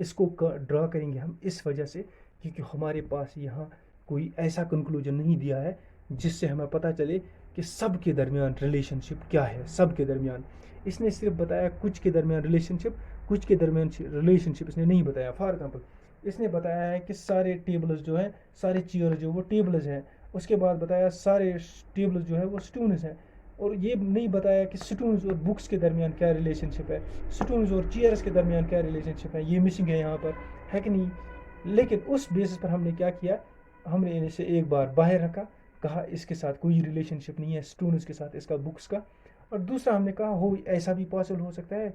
इसको ड्रा करेंगे हम इस वजह से क्योंकि हमारे पास यहाँ कोई ऐसा कंक्लूजन नहीं दिया है जिससे हमें पता चले कि सब के दरमियान रिलेशनशिप क्या है। सब के दरमियान इसने सिर्फ बताया कुछ के दरमियान रिलेशनशिप, कुछ के दरमियान रिलेशनशिप इसने नहीं बताया। फॉर एग्जांपल इसने बताया है कि सारे टेबल्स जो हैं, सारे चेयर जो वो टेबल्स हैं, उसके बाद बताया सारे टेबल्स जो है वो स्टूडेंट्स हैं, और ये नहीं बताया कि स्टूडेंट्स और बुक्स के दरमियान क्या रिलेशनशिप है, स्टूडेंट्स और चेयर्स के दरमियान क्या रिलेशनशिप है, ये मिसिंग है यहाँ पर, है कि नहीं। लेकिन उस बेसिस पर हमने क्या किया, हमने इसे एक बार बाहर रखा, कहा इसके साथ कोई रिलेशनशिप नहीं है स्टूडेंट्स के साथ इसका बुक्स का। और दूसरा हमने कहा हो ऐसा भी पॉसिबल हो सकता है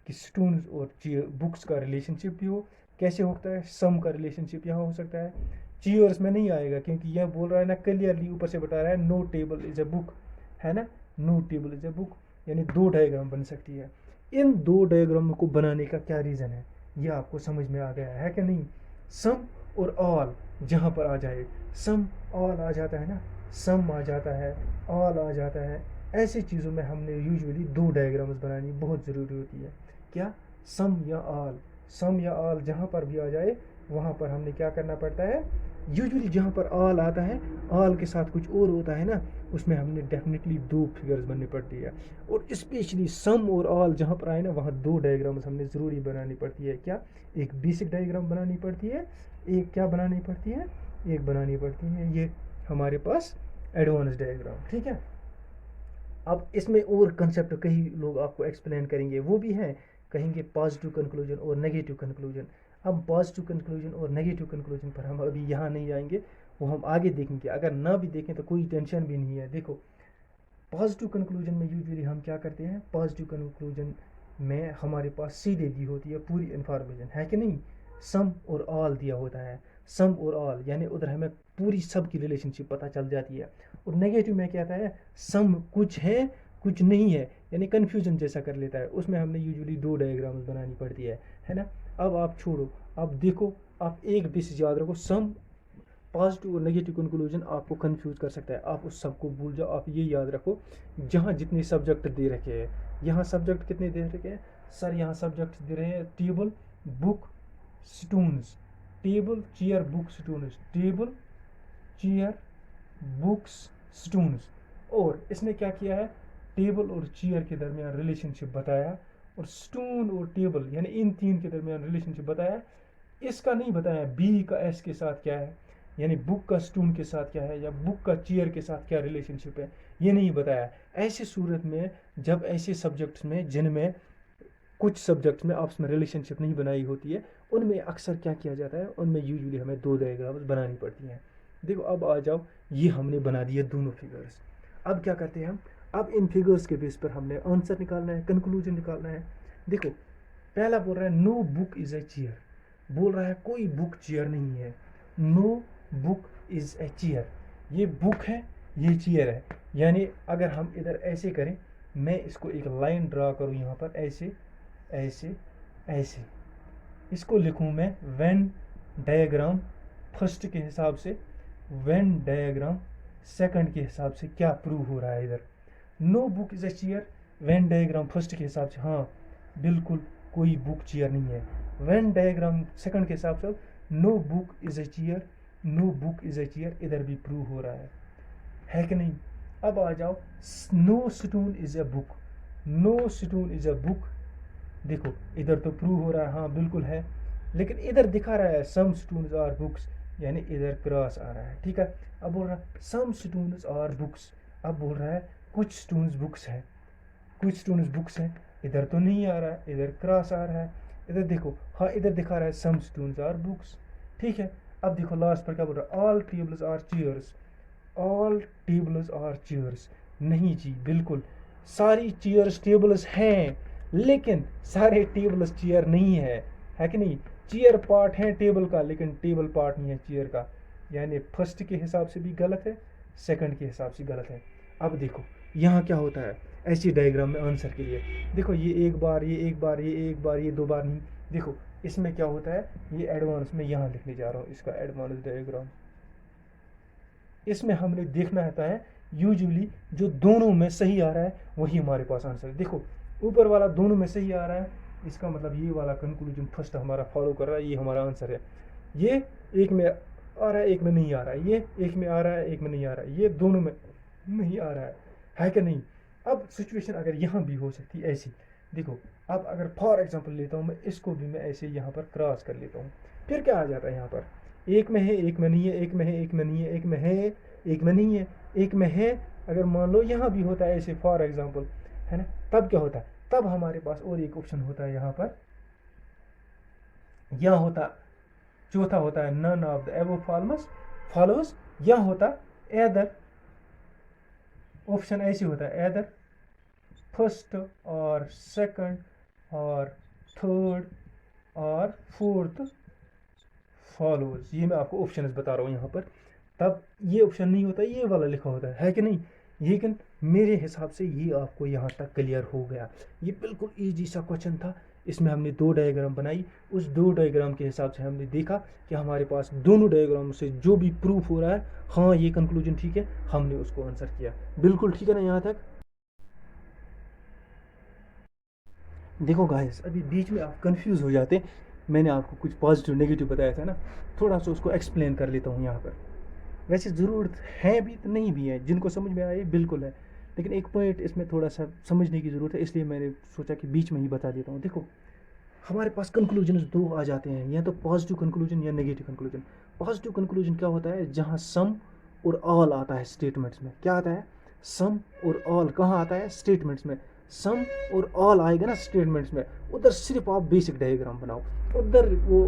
कि स्टूडेंट्स और बुक्स का रिलेशनशिप भी हो। कैसे होता है, सम का रिलेशनशिप यहाँ हो सकता है, चेयर्स में नहीं आएगा क्योंकि यह बोल रहा है ना क्लियरली ऊपर से बता रहा है no table is a book, है ना, no table is a book, यानी दो डायग्राम बन सकती है। इन दो डायग्राम को बनाने का क्या रीज़न है, ये आपको समझ में आ गया है कि नहीं। सम और ऑल जहाँ पर आ जाए, सम ऑल आ जाता है ना, सम आ जाता है, ऑल आ जाता है, ऐसी चीज़ों में हमने यूजुअली दो डायग्राम्स बनानी बहुत ज़रूरी होती है। क्या, सम या ऑल, सम या ऑल जहाँ पर भी आ जाए वहाँ पर हमने क्या करना पड़ता है, यूजुअली जहाँ पर ऑल आता है, ऑल के साथ कुछ और होता है ना, उसमें हमने डेफिनेटली दो फिगर्स बननी पड़ती है। और स्पेशली सम और ऑल जहाँ पर आए ना वहाँ दो डायग्राम्स हमने ज़रूरी बनानी पड़ती है। क्या, एक बेसिक डायग्राम बनानी पड़ती है, एक क्या बनानी पड़ती है, एक बनानी पड़ती है ये हमारे पास एडवांस डायग्राम, ठीक है। अब इसमें और कंसेप्ट कई लोग आपको एक्सप्लेन करेंगे, वो भी हैं, कहेंगे पॉजिटिव कंक्लूजन और नेगेटिव कंक्लूजन। अब पॉजिटिव कंक्लूजन और नेगेटिव कंक्लूजन पर हम अभी यहाँ नहीं आएंगे, वो हम आगे देखेंगे। अगर ना भी देखें तो कोई टेंशन भी नहीं है। देखो पॉजिटिव कंक्लूजन में यूजुअली हम क्या करते हैं, पॉजिटिव कंक्लूजन में हमारे पास सीधे दी होती है पूरी इन्फॉर्मेशन, है कि नहीं। सम और ऑल दिया होता है, सम और ऑल यानी उधर हमें पूरी सब की रिलेशनशिप पता चल जाती है। और नेगेटिव में क्या आता है, सम कुछ है कुछ नहीं है, यानी कन्फ्यूजन जैसा कर लेता है, उसमें हमने यूजुअली दो डायग्राम्स बनानी पड़ती है ना। अब आप छोड़ो, अब देखो, आप एक बेसिस याद रखो, सम पॉजिटिव और नेगेटिव कंक्लूजन आपको कंफ्यूज कर सकता है। आप उस सब को भूल जाओ, आप ये याद रखो जहाँ जितने सब्जेक्ट दे रखे हैं, यहाँ सब्जेक्ट कितने दे रखे हैं सर, यहाँ सब्जेक्ट दे रहे हैं table book stones, table chair book stones, table chair books stones. और इसने क्या किया है, टेबल और चेयर के दरमियान रिलेशनशिप बताया, और स्टून और टेबल यानी इन तीन के दरमियान रिलेशनशिप बताया। इसका नहीं बताया बी का एस के साथ क्या है, यानी बुक का स्टून के साथ क्या है, या बुक का चेयर के साथ क्या रिलेशनशिप है, ये नहीं बताया। ऐसी सूरत में जब ऐसे सब्जेक्ट्स में जिनमें कुछ सब्जेक्ट्स में आपस में रिलेशनशिप नहीं बनाई होती है, उनमें अक्सर क्या किया जाता है, उनमें यूजुअली हमें दो डायग्राम्स बनानी पड़ती हैं। देखो अब आ जाओ, ये हमने बना दिए दोनों फिगर्स। अब क्या करते हैं हम, अब इन फिगर्स के बेस पर हमने आंसर निकालना है, कंक्लूजन निकालना है। देखो पहला बोल रहा है no book is a chair, बोल रहा है कोई बुक चेयर नहीं है। No book is a chair, ये बुक है ये चेयर है। यानी अगर हम इधर ऐसे करें, मैं इसको एक लाइन ड्रा करूं यहाँ पर, ऐसे ऐसे ऐसे, इसको लिखूं मैं वेन डायग्राम फर्स्ट के हिसाब से, वेन डायग्राम सेकंड के हिसाब से क्या प्रूव हो रहा है इधर। No book is a chair, Venn diagram first के हिसाब से हाँ बिल्कुल कोई बुक चेयर नहीं है। वेन डायग्राम सेकंड के हिसाब से no book is a chair, no book is a chair, इधर भी प्रूव हो रहा है कि नहीं। अब आ जाओ, no stone is a book, no stone is a book, देखो इधर तो प्रूव हो रहा है हाँ बिल्कुल है, लेकिन इधर दिखा रहा है सम स्टून्स आर बुक्स, यानी इधर क्रॉस आ रहा है, ठीक है। अब बोल रहा है सम स्टून्स आर बुक्स, अब बोल रहा है कुछ स्टून्स बुक्स है, कुछ स्टून्स बुक्स है, इधर तो नहीं आ रहा है, इधर क्रॉस आ रहा है। इधर देखो हाँ इधर दिखा रहा है सम स्टून्स आर बुक्स, ठीक है। अब देखो लास्ट पर क्या बोल रहा है, all tables are chairs, all tables are chairs, नहीं जी बिल्कुल सारी चेयर्स टेबल्स हैं, लेकिन सारे टेबल्स चेयर नहीं है कि नहीं। चेयर पार्ट है टेबल का, लेकिन टेबल पार्ट नहीं है चेयर का, यानी फर्स्ट के हिसाब से भी गलत है, सेकंड के हिसाब से गलत है। अब देखो यहाँ क्या होता है ऐसी डायग्राम में आंसर के लिए, देखो ये एक बार ये एक बार ये एक बार ये दो बार नहीं, देखो इसमें क्या होता है, ये एडवांस में यहाँ लिखने जा रहा हूँ इसका एडवांस डायग्राम। इसमें हमने देखना होता है यूजुअली जो दोनों में सही आ रहा है वही हमारे पास आंसर है। देखो ऊपर वाला दोनों में सही आ रहा है, इसका मतलब ये वाला कंक्लूजन फर्स्ट हमारा फॉलो कर रहा है, ये हमारा आंसर है। ये एक में आ रहा है एक में नहीं आ रहा है, ये एक में आ रहा है एक में नहीं आ रहा है, ये दोनों में नहीं आ रहा है कि नहीं। अब सिचुएशन अगर यहाँ भी हो सकती है ऐसी, देखो अब अगर फॉर एग्जांपल लेता हूँ मैं, इसको भी मैं ऐसे यहाँ पर क्रॉस कर लेता हूँ, फिर क्या आ जाता है यहाँ पर, एक में है एक में नहीं है, एक में है एक में नहीं है, एक में है एक में नहीं है, एक में है। अगर मान लो यहाँ भी होता है ऐसे फॉर एग्जांपल, है ना, तब क्या होता है, तब हमारे पास और एक ऑप्शन होता है यहाँ पर, यहाँ होता चौथा होता है none of the above follows, यहाँ होता एदर, ऑप्शन ऐसे होता है एदर फर्स्ट और सेकंड और थर्ड और फोर्थ फॉलोज, ये मैं आपको ऑप्शन बता रहा हूँ यहाँ पर। तब ये ऑप्शन नहीं होता, ये वाला लिखा होता है कि नहीं। लेकिन मेरे हिसाब से ये आपको यहाँ तक क्लियर हो गया, ये बिल्कुल इजी सा क्वेश्चन था। इसमें हमने दो डायग्राम बनाई, उस दो डायग्राम के हिसाब से हमने देखा कि हमारे पास दोनों डायग्राम से जो भी प्रूफ हो रहा है हाँ ये कंक्लूजन ठीक है, हमने उसको आंसर किया। बिल्कुल ठीक है ना यहाँ तक। देखो गाइस अभी बीच में आप कंफ्यूज हो जाते, मैंने आपको कुछ पॉजिटिव नेगेटिव बताया था ना, थोड़ा सा उसको एक्सप्लेन कर लेता हूँ यहाँ पर। वैसे ज़रूरत है भी तो नहीं भी है, जिनको समझ में आए बिल्कुल है, लेकिन एक पॉइंट इसमें थोड़ा सा समझने की ज़रूरत है, इसलिए मैंने सोचा कि बीच में ही बता देता हूँ। देखो हमारे पास कंक्लूजन दो आ जाते हैं, या तो पॉजिटिव कंक्लूजन या नेगेटिव कंक्लूजन। पॉजिटिव कंक्लूजन क्या होता है, जहाँ सम और ऑल आता है स्टेटमेंट्स में। क्या आता है, सम और ऑल कहाँ आता है, स्टेटमेंट्स में। सम और ऑल आएगा ना स्टेटमेंट्स में, उधर सिर्फ आप बेसिक डायग्राम बनाओ, उधर वो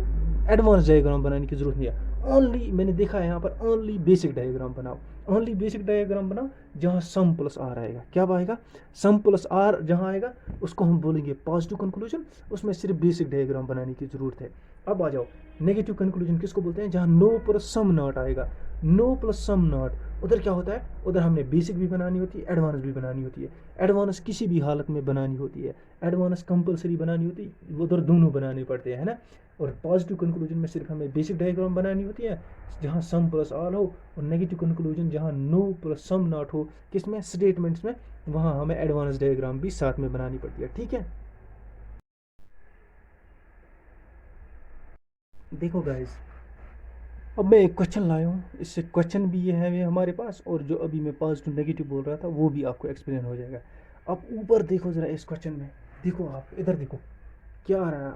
एडवांस डायग्राम बनाने की जरूरत नहीं है। ओनली मैंने देखा है यहाँ पर ओनली बेसिक डायग्राम बनाओ, ओनली बेसिक डायग्राम बनाओ जहाँ सम प्लस आर आएगा। क्या आएगा, सम प्लस आर जहाँ आएगा उसको हम बोलेंगे पॉजिटिव कंक्लूजन, उसमें सिर्फ बेसिक डायग्राम बनाने की ज़रूरत है। अब आ जाओ नेगेटिव कंक्लूजन किसको बोलते हैं, जहाँ नो प्लस सम नॉट आएगा, नो प्लस सम नॉट, उधर क्या होता है, उधर हमने बेसिक भी बनानी होती है एडवांस भी बनानी होती है। एडवांस किसी भी हालत में बनानी होती है, एडवांस कंपलसरी बनानी होती है, उधर दोनों बनाने पड़ते हैं, है ना। और पॉजिटिव कंक्लूजन में सिर्फ हमें बेसिक डायग्राम बनानी होती है जहाँ सम प्लस ऑल हो, और नेगेटिव कंक्लूजन जहाँ नो प्लस सम नॉट हो, किसमें, स्टेटमेंट्स में, वहाँ हमें एडवांस डायग्राम भी साथ में बनानी पड़ती है। ठीक है, देखो गाइस, अब मैं एक क्वेश्चन लाया हूँ, इससे क्वेश्चन भी ये है हमारे पास, और जो अभी मैं पॉजिटिव नेगेटिव बोल रहा था वो भी आपको एक्सप्लेन हो जाएगा। अब ऊपर देखो ज़रा इस क्वेश्चन में, देखो आप इधर देखो क्या आ रहा है,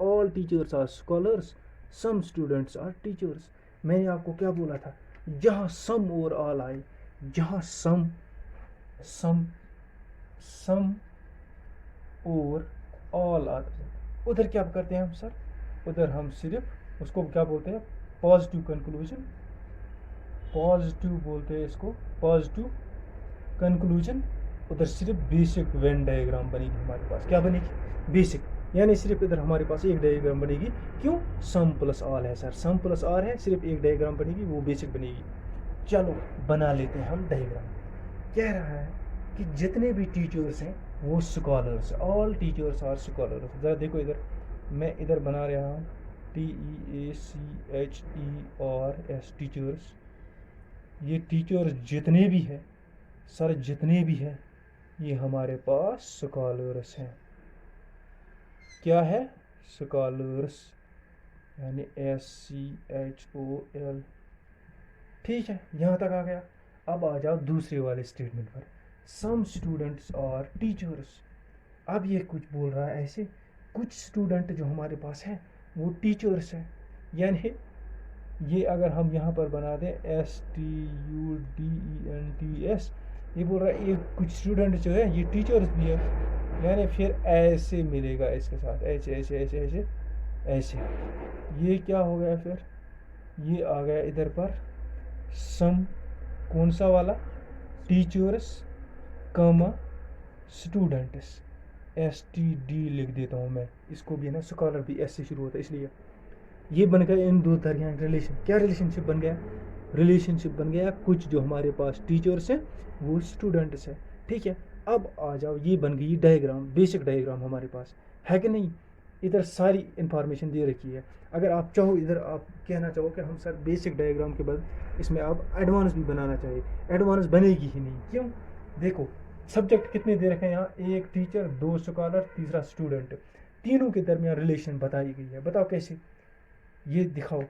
all teachers are scholars, some students are teachers. मैंने आपको क्या बोला था, जहाँ सम और ऑल आए, जहाँ सम सम सम और ऑल आते हैं, उधर क्या करते हैं हम सर, उधर हम सिर्फ उसको क्या बोलते हैं, पॉजिटिव कंक्लूजन, पॉजिटिव बोलते हैं इसको, पॉजिटिव कंक्लूजन। उधर सिर्फ बेसिक वेन डायग्राम बनेगी हमारे पास, क्या बनेगी, बेसिक, यानी सिर्फ इधर हमारे पास एक डायग्राम बनेगी। क्यों, सम प्लस ऑल है सर, सम प्लस ऑल है, सिर्फ एक डायग्राम बनेगी, वो बेसिक बनेगी। चलो बना लेते हैं हम डायग्राम। कह रहा है कि जितने भी टीचर्स हैं वो scholars, all teachers are scholars. ज़रा देखो इधर, मैं इधर बना रहा हूँ TEACHERS, टीचर्स। ये टीचर्स जितने भी हैं सर, जितने भी हैं, ये हमारे पास स्कॉलर्स हैं। क्या है, स्कॉलर्स, यानी SCHOL। ठीक है, यहाँ तक आ गया। अब आ जाओ दूसरे वाले स्टेटमेंट पर, सम स्टूडेंट्स और टीचर्स। अब ये कुछ बोल रहा है ऐसे, कुछ स्टूडेंट जो हमारे पास हैं वो टीचर्स हैं, यानी ये अगर हम यहाँ पर बना दें STUDENTS, ये बोल रहा है ये कुछ स्टूडेंट जो है ये टीचर्स भी है, यानी फिर ऐसे मिलेगा इसके साथ, ऐसे ऐसे ऐसे ऐसे ऐसे। ये क्या हो गया फिर, ये आ गया इधर पर सम, कौन सा वाला, टीचर्स कमा स्टूडेंट्स, STD लिख देता हूँ मैं, इसको भी है ना, स्कॉलर भी S से शुरू होता है, इसलिए ये बन गया इन दो तरह रिलेशन। क्या रिलेशनशिप बन गया, रिलेशनशिप बन गया, कुछ जो हमारे पास टीचर्स हैं वो स्टूडेंट्स हैं। ठीक है, अब आ जाओ, ये बन गई डायग्राम, बेसिक डायग्राम हमारे पास है कि नहीं। इधर सारी इंफॉर्मेशन दे रखी है। अगर आप चाहो, इधर आप कहना चाहो कि हम सर बेसिक डायग्राम के बाद इसमें आप एडवांस भी बनाना चाहिए, एडवांस बनेगी ही नहीं। क्यों, देखो सब्जेक्ट कितने दे रखे हैं यहाँ, एक टीचर, दो स्कॉलर, तीसरा स्टूडेंट, तीनों के दरमियान रिलेशन बताई गई है। बताओ कैसे, ये दिखाओ,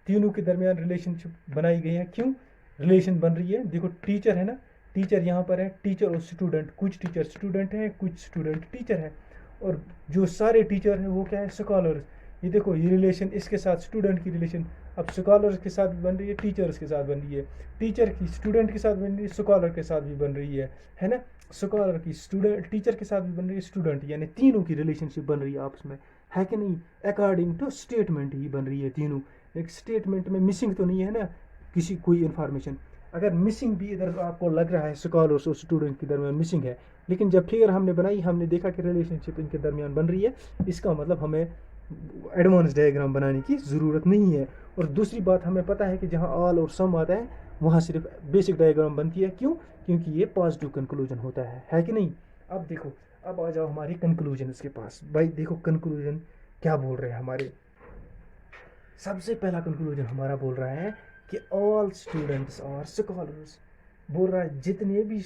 तीनों के दरमियान रिलेशनशिप बनाई गई है। क्यों रिलेशन बन रही है, देखो टीचर है ना, टीचर यहाँ पर है, टीचर और स्टूडेंट, कुछ टीचर स्टूडेंट है, कुछ स्टूडेंट टीचर है, और जो सारे टीचर हैं वो क्या है, स्कॉलर्स। ये देखो ये रिलेशन, इसके साथ स्टूडेंट की रिलेशन अब स्कॉलर्स के साथ भी बन रही है, टीचर्स के साथ बन रही है, टीचर की स्टूडेंट के साथ बन रही है, स्कॉलर के साथ भी बन रही है ना, स्कॉलर की स्टूडेंट टीचर के साथ भी बन रही है, स्टूडेंट, यानी तीनों की रिलेशनशिप बन रही है आपस में, है कि नहीं। अकॉर्डिंग टू स्टेटमेंट ही बन रही है तीनों, एक स्टेटमेंट में मिसिंग तो नहीं है ना किसी कोई इन्फॉर्मेशन। अगर मिसिंग भी इधर आपको लग रहा है स्कॉलर्स और स्टूडेंट के दरमियान मिसिंग है, लेकिन जब फिगर हमने बनाई, हमने देखा कि रिलेशनशिप इनके दरमियान बन रही है, इसका मतलब हमें एडवांस डायग्राम बनाने की ज़रूरत नहीं है। और दूसरी बात, हमें पता है कि जहाँ ऑल और सम आता है वहाँ सिर्फ बेसिक डायग्राम बनती है। क्यों, क्योंकि ये पॉजिटिव कंक्लूजन होता है कि नहीं। अब देखो, अब आ जाओ हमारे कंक्लूजन के पास। भाई देखो कंक्लूजन क्या बोल रहे हैं हमारे, सबसे पहला कंक्लूजन हमारा बोल रहा है कि ऑल स्टूडेंट्स आर स्कॉलर्स, बोल रहा है जितने भी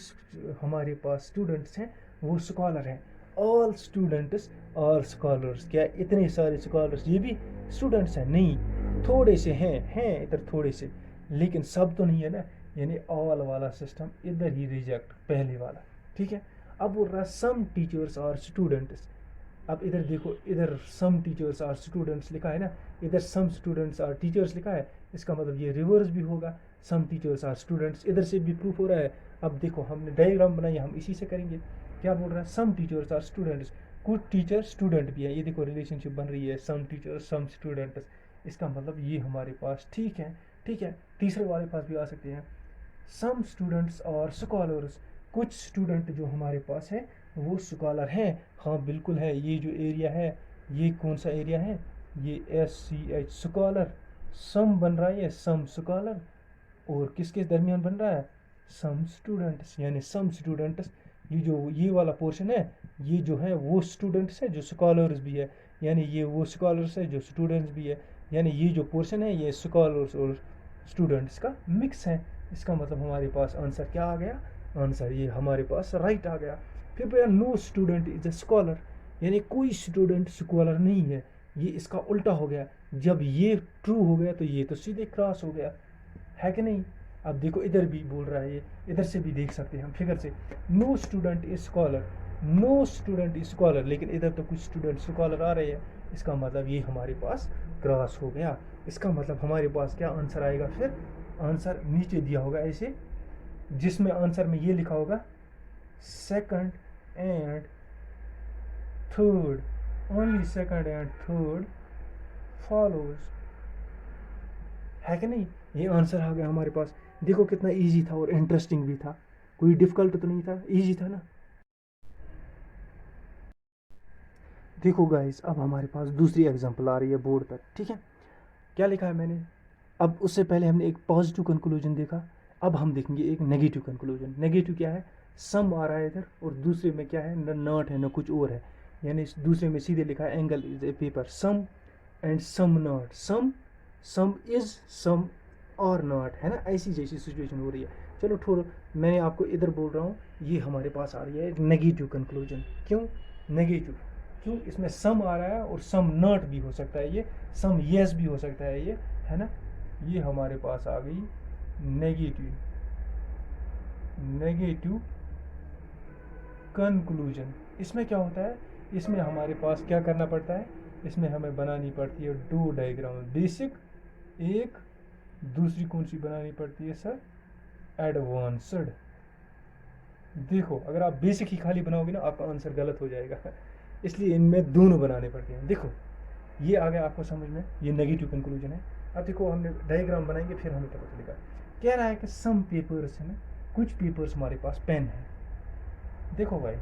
हमारे पास स्टूडेंट्स हैं वो स्कॉलर हैं। ऑल स्टूडेंट्स आर स्कॉलर्स, क्या इतने सारे स्कॉलर्स ये भी स्टूडेंट्स हैं, नहीं, थोड़े से हैं इधर थोड़े से, लेकिन सब तो नहीं है ना, यानी ऑल वाला सिस्टम इधर ही रिजेक्ट, पहले वाला। ठीक है, अब बोल रहा है सम टीचर्स आर स्टूडेंट्स। अब इधर देखो, इधर सम टीचर्स आर स्टूडेंट्स लिखा है ना, इधर सम स्टूडेंट्स आर टीचर्स लिखा है, इसका मतलब ये रिवर्स भी होगा, सम टीचर्स आर स्टूडेंट्स, इधर से भी प्रूफ हो रहा है। अब देखो हमने डायग्राम बनाई, हम इसी से करेंगे। क्या बोल रहा है, सम टीचर्स आर स्टूडेंट्स, कुछ टीचर स्टूडेंट भी है, ये देखो रिलेशनशिप बन रही है, सम टीचर्स सम स्टूडेंट्स, इसका मतलब ये हमारे पास ठीक है। ठीक है, तीसरे वाले पास भी आ सकते हैं, सम स्टूडेंट्स और स्कॉलर्स, कुछ स्टूडेंट जो हमारे पास है वो स्कॉलर हैं। हाँ बिल्कुल है, ये जो एरिया है ये कौन सा एरिया है, ये SCH स्कॉलर, सम बन रहा है ये सम स्कॉलर, और किसके दरमियान बन रहा है, सम स्टूडेंट्स, यानी सम स्टूडेंट्स, ये जो ये वाला पोर्शन है ये जो है वो स्टूडेंट्स है जो स्कॉलर्स भी है, यानी ये वो स्कॉलर्स है जो स्टूडेंट्स भी है, यानी ये जो पोर्शन है ये स्कॉलर्स और स्टूडेंट्स का मिक्स है। इसका मतलब हमारे पास आंसर क्या आ गया, आंसर ये हमारे पास राइट आ गया। फिर भैया no student is a scholar, यानी कोई स्टूडेंट स्कॉलर नहीं है, ये इसका उल्टा हो गया। जब ये ट्रू हो गया तो ये तो सीधे क्रॉस हो गया, है कि नहीं। अब देखो इधर भी बोल रहा है, ये इधर से भी देख सकते हैं हम फिगर से, no student is scholar, no student is scholar, लेकिन इधर तो कुछ स्टूडेंट स्कॉलर आ रहे हैं, इसका मतलब ये हमारे पास क्रॉस हो गया। इसका मतलब हमारे पास क्या आंसर आएगा, फिर आंसर नीचे दिया होगा ऐसे, जिसमें आंसर में ये लिखा होगा second and third, only second and third follows, है कि नहीं। ये आंसर आ गया हमारे पास। देखो कितना इजी था और इंटरेस्टिंग भी था, कोई डिफिकल्ट तो नहीं था, इजी था ना। देखो गाइस अब हमारे पास दूसरी एग्जांपल आ रही है बोर्ड पर, ठीक है। क्या लिखा है मैंने, अब उससे पहले हमने एक पॉजिटिव कंक्लूजन देखा, अब हम देखेंगे एक नेगेटिव कंक्लूजन। नेगेटिव क्या है, सम आ रहा है इधर और दूसरे में क्या है, न नॉट है न कुछ और है, यानी दूसरे में सीधे लिखा है angle is a paper, some and some not, some is some और नॉट, है ना, ऐसी जैसी सिचुएशन हो रही है। चलो थोड़ा मैंने आपको इधर बोल रहा हूँ, ये हमारे पास आ रही है नेगेटिव कंक्लूजन। क्यों नेगेटिव, क्यों, इसमें सम आ रहा है और सम नॉट भी हो सकता है, ये सम येस भी हो सकता है ये, है ना। ये हमारे पास आ गई नेगेटिव नेगेटिव कंक्लूजन। इसमें क्या होता है, इसमें हमारे पास क्या करना पड़ता है, इसमें हमें बनानी पड़ती है दो डायग्राम, बेसिक एक, दूसरी कौन सी बनानी पड़ती है सर, एडवांस्ड। देखो अगर आप बेसिक ही खाली बनाओगे ना आपका आंसर गलत हो जाएगा, इसलिए इनमें दोनों बनाने पड़ते हैं। देखो ये आ गया आपको समझ में, ये नेगेटिव कंक्लूजन है। अब देखो हमने डायग्राम बनाएंगे फिर हमें पता चलेगा। कह रहा है कि सम पेपर्स है ना, कुछ पेपर्स हमारे पास पेन है। देखो भाई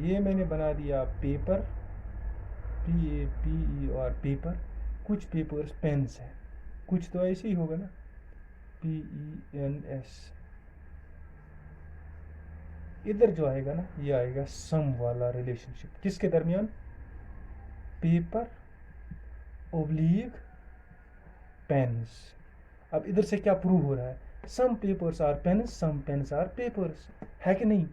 ये मैंने बना दिया पेपर, PAPER पेपर, कुछ पेपर्स पेन्स है, कुछ तो ऐसे ही होगा ना, PENS। इधर जो आएगा ना ये आएगा सम वाला रिलेशनशिप, किसके दरमियान, पेपर ओब्लिक पेन्स। अब इधर से क्या प्रूव हो रहा है, some papers are pens, some pens are papers, है कि नहीं।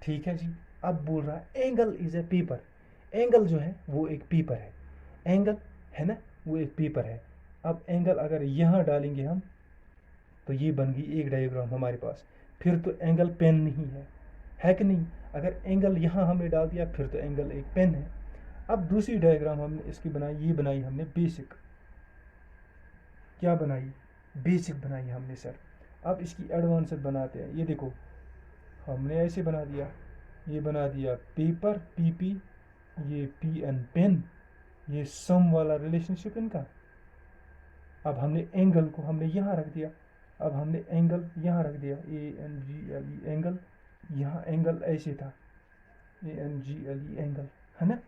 ठीक है जी। अब बोल रहा है angle is a paper, angle जो है वो एक पेपर है, एंगल है ना वो एक पेपर है। अब एंगल अगर यहाँ डालेंगे हम तो ये बन गई एक डायग्राम हमारे पास, फिर तो एंगल पेन नहीं है कि नहीं। अगर एंगल यहाँ हमने डाल दिया फिर तो एंगल एक पेन है। अब दूसरी डायग्राम हमने इसकी बनाई, ये बनाई हमने बेसिक, क्या बनाई, बेसिक बनाई हमने सर। अब इसकी एडवांस्ड बनाते हैं, ये देखो हमने ऐसे बना दिया, ये बना दिया पेपर PP, ये PN पेन, ये सम वाला रिलेशनशिप इनका। अब हमने एंगल को हमने यहाँ रख दिया, अब हमने एंगल यहाँ रख दिया, ANGLE एंगल, यहाँ एंगल ऐसे था ANGLE एंगल, है ना।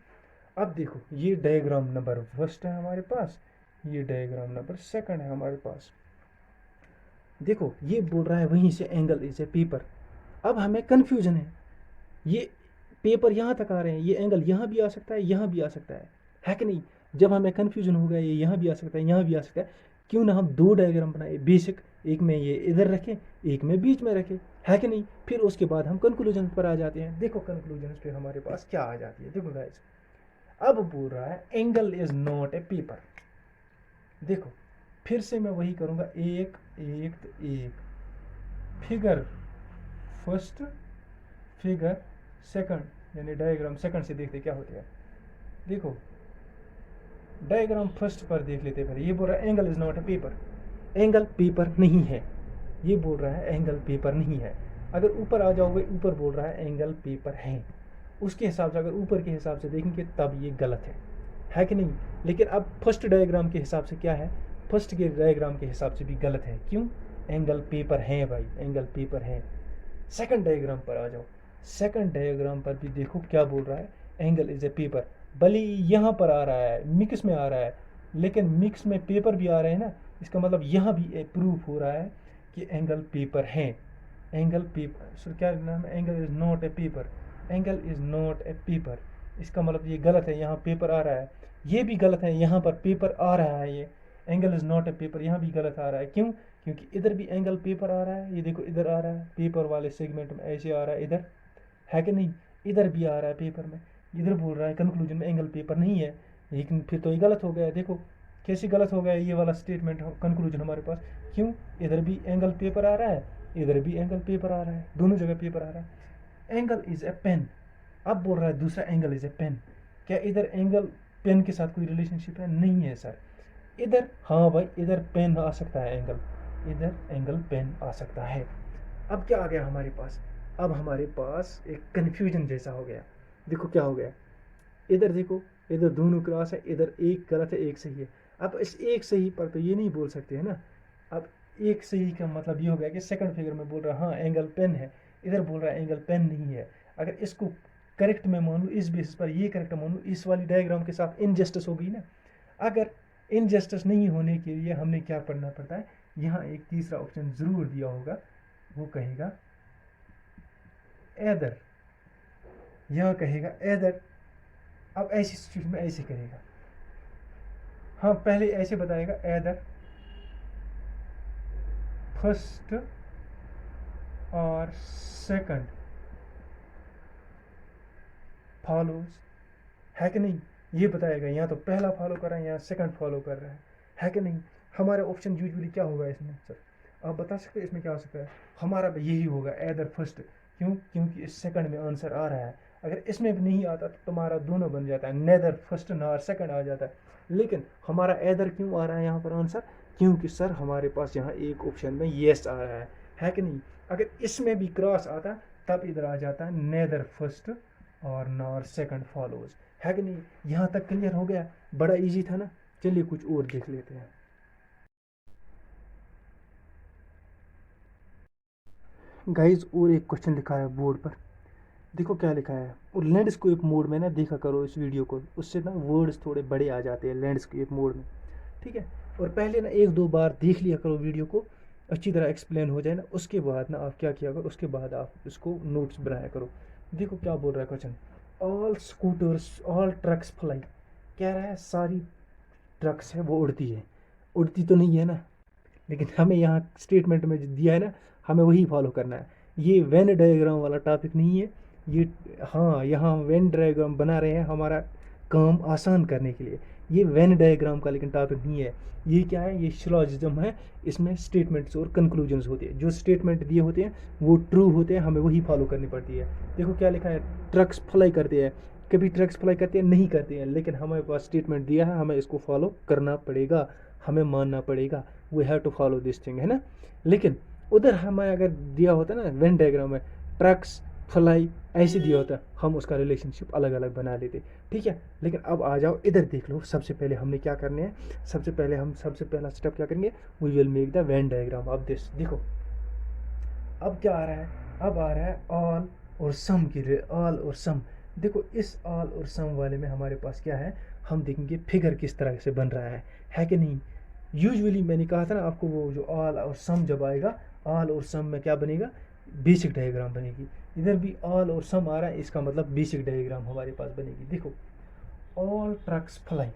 अब देखो ये डायग्राम नंबर फर्स्ट है हमारे पास, ये डायग्राम नंबर सेकंड है हमारे पास। देखो ये बोल रहा है वहीं से एंगल इज ए पेपर। अब हमें कन्फ्यूजन है, ये पेपर यहाँ तक आ रहे हैं, ये एंगल यहाँ भी आ सकता है यहाँ भी आ सकता है कि नहीं। जब हमें कन्फ्यूजन हो गया ये यहाँ भी आ सकता है यहाँ भी आ सकता है, क्यों ना हम दो डायग्राम बनाए बेसिक, एक में ये इधर रखें एक में बीच में रखें, है कि नहीं। फिर उसके बाद हम कंक्लूजन पर आ जाते हैं। देखो कंक्लूजन पे हमारे पास क्या आ जाती है, देखो गाइस अब बोल रहा है angle is not a paper. देखो फिर से मैं वही करूँगा, एक एक तो एक, फिगर फर्स्ट फिगर सेकंड, यानी डायग्राम सेकंड से देखते क्या होता है। देखो डायग्राम फर्स्ट पर देख लेते हैं। ये बोल रहा है angle is not a paper, angle paper नहीं है, ये बोल रहा है एंगल पेपर नहीं है। अगर ऊपर आ जाओगे ऊपर बोल रहा है एंगल पेपर है, उसके हिसाब से अगर ऊपर के हिसाब से देखेंगे तब ये गलत है कि नहीं। लेकिन अब फर्स्ट डायग्राम के हिसाब से क्या है, फर्स्ट के डायग्राम के हिसाब से भी गलत है, क्यों, एंगल पेपर है भाई, एंगल पेपर है। सेकंड डायग्राम पर आ जाओ, सेकंड डायग्राम पर भी देखो क्या बोल रहा है, एंगल इज ए पेपर। भले यहाँ पर आ रहा है मिक्स में आ रहा है, लेकिन मिक्स में पेपर भी आ रहे हैं ना, इसका मतलब यहाँ भी प्रूफ हो रहा है कि एंगल पेपर है। एंगल पेपर सर क्या नाम है, angle is not a paper, angle is not a paper, इसका मतलब ये गलत है, यहाँ पेपर आ रहा है, ये भी गलत है, यहाँ पर पेपर आ रहा है, ये angle is not a paper, यहाँ भी गलत आ रहा है। क्यों? क्योंकि इधर भी एंगल पेपर आ रहा है, ये देखो इधर आ रहा है पेपर वाले सेगमेंट में ऐसे आ रहा है, इधर है कि नहीं, इधर भी आ रहा है पेपर में, इधर बोल रहा है कंक्लूजन में एंगल पेपर नहीं है, लेकिन फिर तो ये गलत हो गया। देखो कैसे गलत हो गया ये वाला स्टेटमेंट, कंक्लूजन हमारे पास। क्यों? इधर भी एंगल पेपर आ रहा है, इधर भी एंगल पेपर आ रहा है, दोनों जगह पेपर आ रहा है। एंगल इज ए पेन, अब बोल रहा है दूसरा एंगल इज ए पेन। क्या इधर एंगल पेन के साथ कोई रिलेशनशिप है? नहीं है सर। इधर हाँ भाई, इधर पेन आ सकता है एंगल, इधर एंगल पेन आ सकता है। अब क्या आ गया हमारे पास? अब हमारे पास एक कन्फ्यूजन जैसा हो गया। देखो क्या हो गया, इधर देखो, इधर दोनों क्रॉस है, इधर एक गलत है एक सही है। अब इस एक सही पर तो ये नहीं बोल सकते है ना। अब एक सही का मतलब ये हो गया कि सेकंड फिगर में बोल रहा हाँ एंगल पेन है, इधर बोल रहा है एंगल पेन नहीं है। अगर इसको करेक्ट में मान लूँ, इस बेसिस पर ये करेक्ट मान लूँ, इस वाली डायग्राम के साथ इनजस्टिस हो गई ना। अगर इनजस्टिस नहीं होने के लिए हमें क्या पढ़ना पड़ता है, यहाँ एक तीसरा ऑप्शन ज़रूर दिया होगा, वो कहेगा एदर, यह कहेगा एदर। अब ऐसी सिचुएशन में ऐसे करेगा, हाँ पहले ऐसे बताएगा एदर फर्स्ट और सेकंड फॉलोज, है कि नहीं, ये बताएगा। यहाँ तो पहला फॉलो कर रहा है, यहाँ सेकंड फॉलो कर रहा है कि नहीं। हमारा ऑप्शन यूजुअली क्या होगा इसमें सर, आप बता सकते हैं इसमें क्या हो सकता है? हमारा भी यही होगा एदर फर्स्ट। क्यों? क्योंकि इस सेकंड में आंसर आ रहा है। अगर इसमें भी नहीं आता तो तुम्हारा दोनों बन जाता है, नेदर फर्स्ट नॉर सेकंड आ जाता है। लेकिन हमारा एदर क्यों आ रहा है यहाँ पर आंसर? क्योंकि सर हमारे पास यहाँ एक ऑप्शन में येस आ रहा है कि नहीं। अगर इसमें भी क्रॉस आता तब इधर आ जाता है नेदर फर्स्ट और नॉर सेकंड फॉलोज, है कि नहीं। यहाँ तक क्लियर हो गया? बड़ा इजी था ना। चलिए कुछ और देख लेते हैं। गाइज और एक क्वेश्चन लिखा है बोर्ड पर, देखो क्या लिखा है। और लैंडस्केप मोड में ना देखा करो इस वीडियो को, उससे ना वर्ड्स थोड़े बड़े आ जाते हैं लैंडस्केप मोड में, ठीक है। और पहले ना एक दो बार देख लिया करो वीडियो को, अच्छी तरह एक्सप्लेन हो जाए ना, उसके बाद ना आप क्या किया करो, उसके बाद आप इसको नोट्स बनाया करो। देखो क्या बोल रहा है question, all scooters all trucks fly, कह रहा है सारी ट्रक्स है वो उड़ती है। उड़ती तो नहीं है ना, लेकिन हमें यहाँ स्टेटमेंट में जो दिया है ना, हमें वही फॉलो करना है। ये वेन डायग्राम वाला टॉपिक नहीं है ये। हाँ यहाँ वेन डायग्राम बना रहे हैं हमारा काम आसान करने के लिए, ये वेन डायग्राम का लेकिन टॉपिक नहीं है। ये क्या है, ये सिलोजिज्म है, इसमें स्टेटमेंट्स और कंक्लूजन्स होते हैं। जो स्टेटमेंट दिए होते हैं वो ट्रू होते हैं, हमें वही फॉलो करनी पड़ती है। देखो क्या लिखा है, ट्रक्स फ्लाई करते हैं, कभी ट्रक्स फ्लाई करते हैं नहीं करते हैं, लेकिन हमारे पास स्टेटमेंट दिया है, हमें इसको फॉलो करना पड़ेगा, हमें मानना पड़ेगा। We have to follow this thing, है ना। लेकिन उधर हमें अगर दिया होता ना वेन डायग्राम में ट्रक्स फ्लाई ऐसे दिया होता, हम उसका रिलेशनशिप अलग अलग बना लेते, ठीक है। लेकिन अब आ जाओ इधर देख लो, सबसे पहले हमने क्या करने हैं, सबसे पहला स्टेप क्या करेंगे, we will make the Venn diagram of this. देखो अब क्या आ रहा है, अब आ रहा है ऑल और सम के लिए, ऑल और सम। देखो इस ऑल और सम वाले में हमारे पास क्या है, हम देखेंगे फिगर किस तरह से बन रहा है कि नहीं। यूजुअली मैंने कहा था ना आपको, वो जो ऑल और सम जब आएगा, ऑल और सम में क्या बनेगा, बेसिक डायग्राम बनेगी। इधर भी ऑल और सम आ रहा है, इसका मतलब बेसिक डायग्राम हमारे पास बनेगी। देखो ऑल ट्रक्स फ्लाई,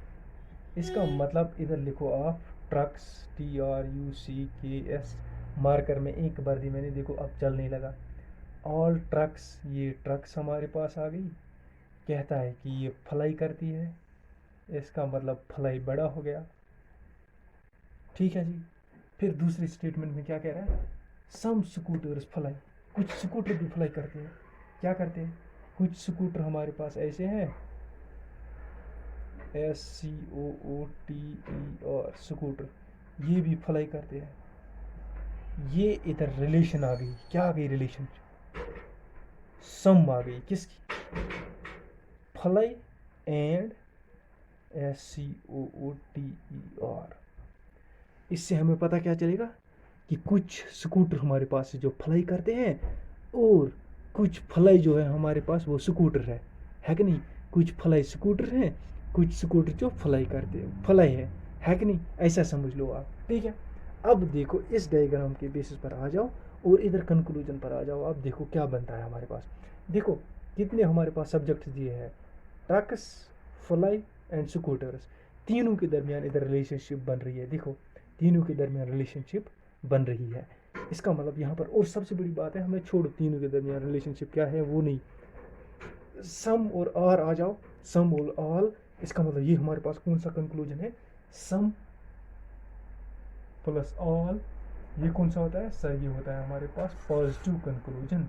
इसका मतलब इधर लिखो आप ट्रक्स, TRUCKS, मार्कर में एक बार दी मैंने, देखो अब चल नहीं लगा। ऑल ट्रक्स, ये ट्रक्स हमारे पास आ गई, कहता है कि ये फ्लाई करती है, इसका मतलब फ्लाई बड़ा हो गया, ठीक है जी। फिर दूसरी स्टेटमेंट में क्या कह रहा है, सम स्कूटर्स फ्लाई, कुछ स्कूटर भी फ्लाई करते हैं। क्या करते हैं, कुछ स्कूटर हमारे पास ऐसे हैं, SCOOTER स्कूटर, ये भी फ्लाई करते हैं। ये इधर रिलेशन आ गई, क्या आ गई रिलेशन, सम आ गई किसकी, फ्लाई एंड SCOOTER। इससे हमें पता क्या चलेगा कि कुछ स्कूटर हमारे पास जो फ्लाई करते हैं, और कुछ फ्लाई जो है हमारे पास वो स्कूटर है कि नहीं। कुछ फ्लाई स्कूटर हैं, कुछ स्कूटर जो फ्लाई करते हैं, फ्लाई है कि नहीं, ऐसा समझ लो आप, ठीक है। अब देखो इस डायग्राम के बेसिस पर आ जाओ और इधर कंक्लूजन पर आ जाओ। अब देखो क्या बनता है हमारे पास, देखो कितने हमारे पास सब्जेक्ट दिए हैं, ट्रक्स, फ्लाई एंड स्कूटर्स, तीनों के दरमियान इधर रिलेशनशिप बन रही है। देखो तीनों के दरमियान रिलेशनशिप बन रही है। इसका मतलब यहाँ पर और सबसे बड़ी बात है, हमें छोड़ो तीनों के दरमियान रिलेशनशिप क्या है वो नहीं, सम और आर आ जाओ, सम और ऑल। इसका मतलब ये हमारे पास कौन सा कंक्लूजन है, सम प्लस ऑल। ये कौन सा होता है सर, ये होता है हमारे पास पॉजिटिव कंक्लूजन।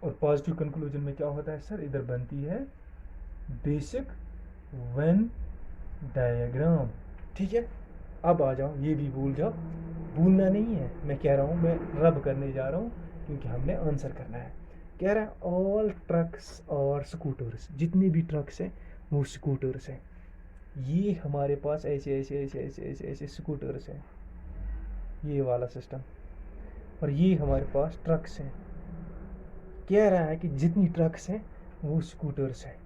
और पॉजिटिव कंक्लूजन में क्या होता है सर, इधर बनती है बेसिक वेन डायग्राम। ठीक है, अब आ जाओ, ये भी भूल जाओ, भूलना नहीं है, मैं कह रहा हूँ, मैं रब करने जा रहा हूँ क्योंकि हमने आंसर करना है। कह रहा है ऑल ट्रक्स और स्कूटर्स, जितने भी ट्रक्स हैं वो स्कूटर्स हैं। ये हमारे पास ऐसे ऐसे ऐसे ऐसे ऐसे ऐसे स्कूटर्स हैं, ये वाला सिस्टम, और ये हमारे पास ट्रक्स हैं। कह रहा है कि जितनी ट्रक्स हैं वो स्कूटर्स हैं,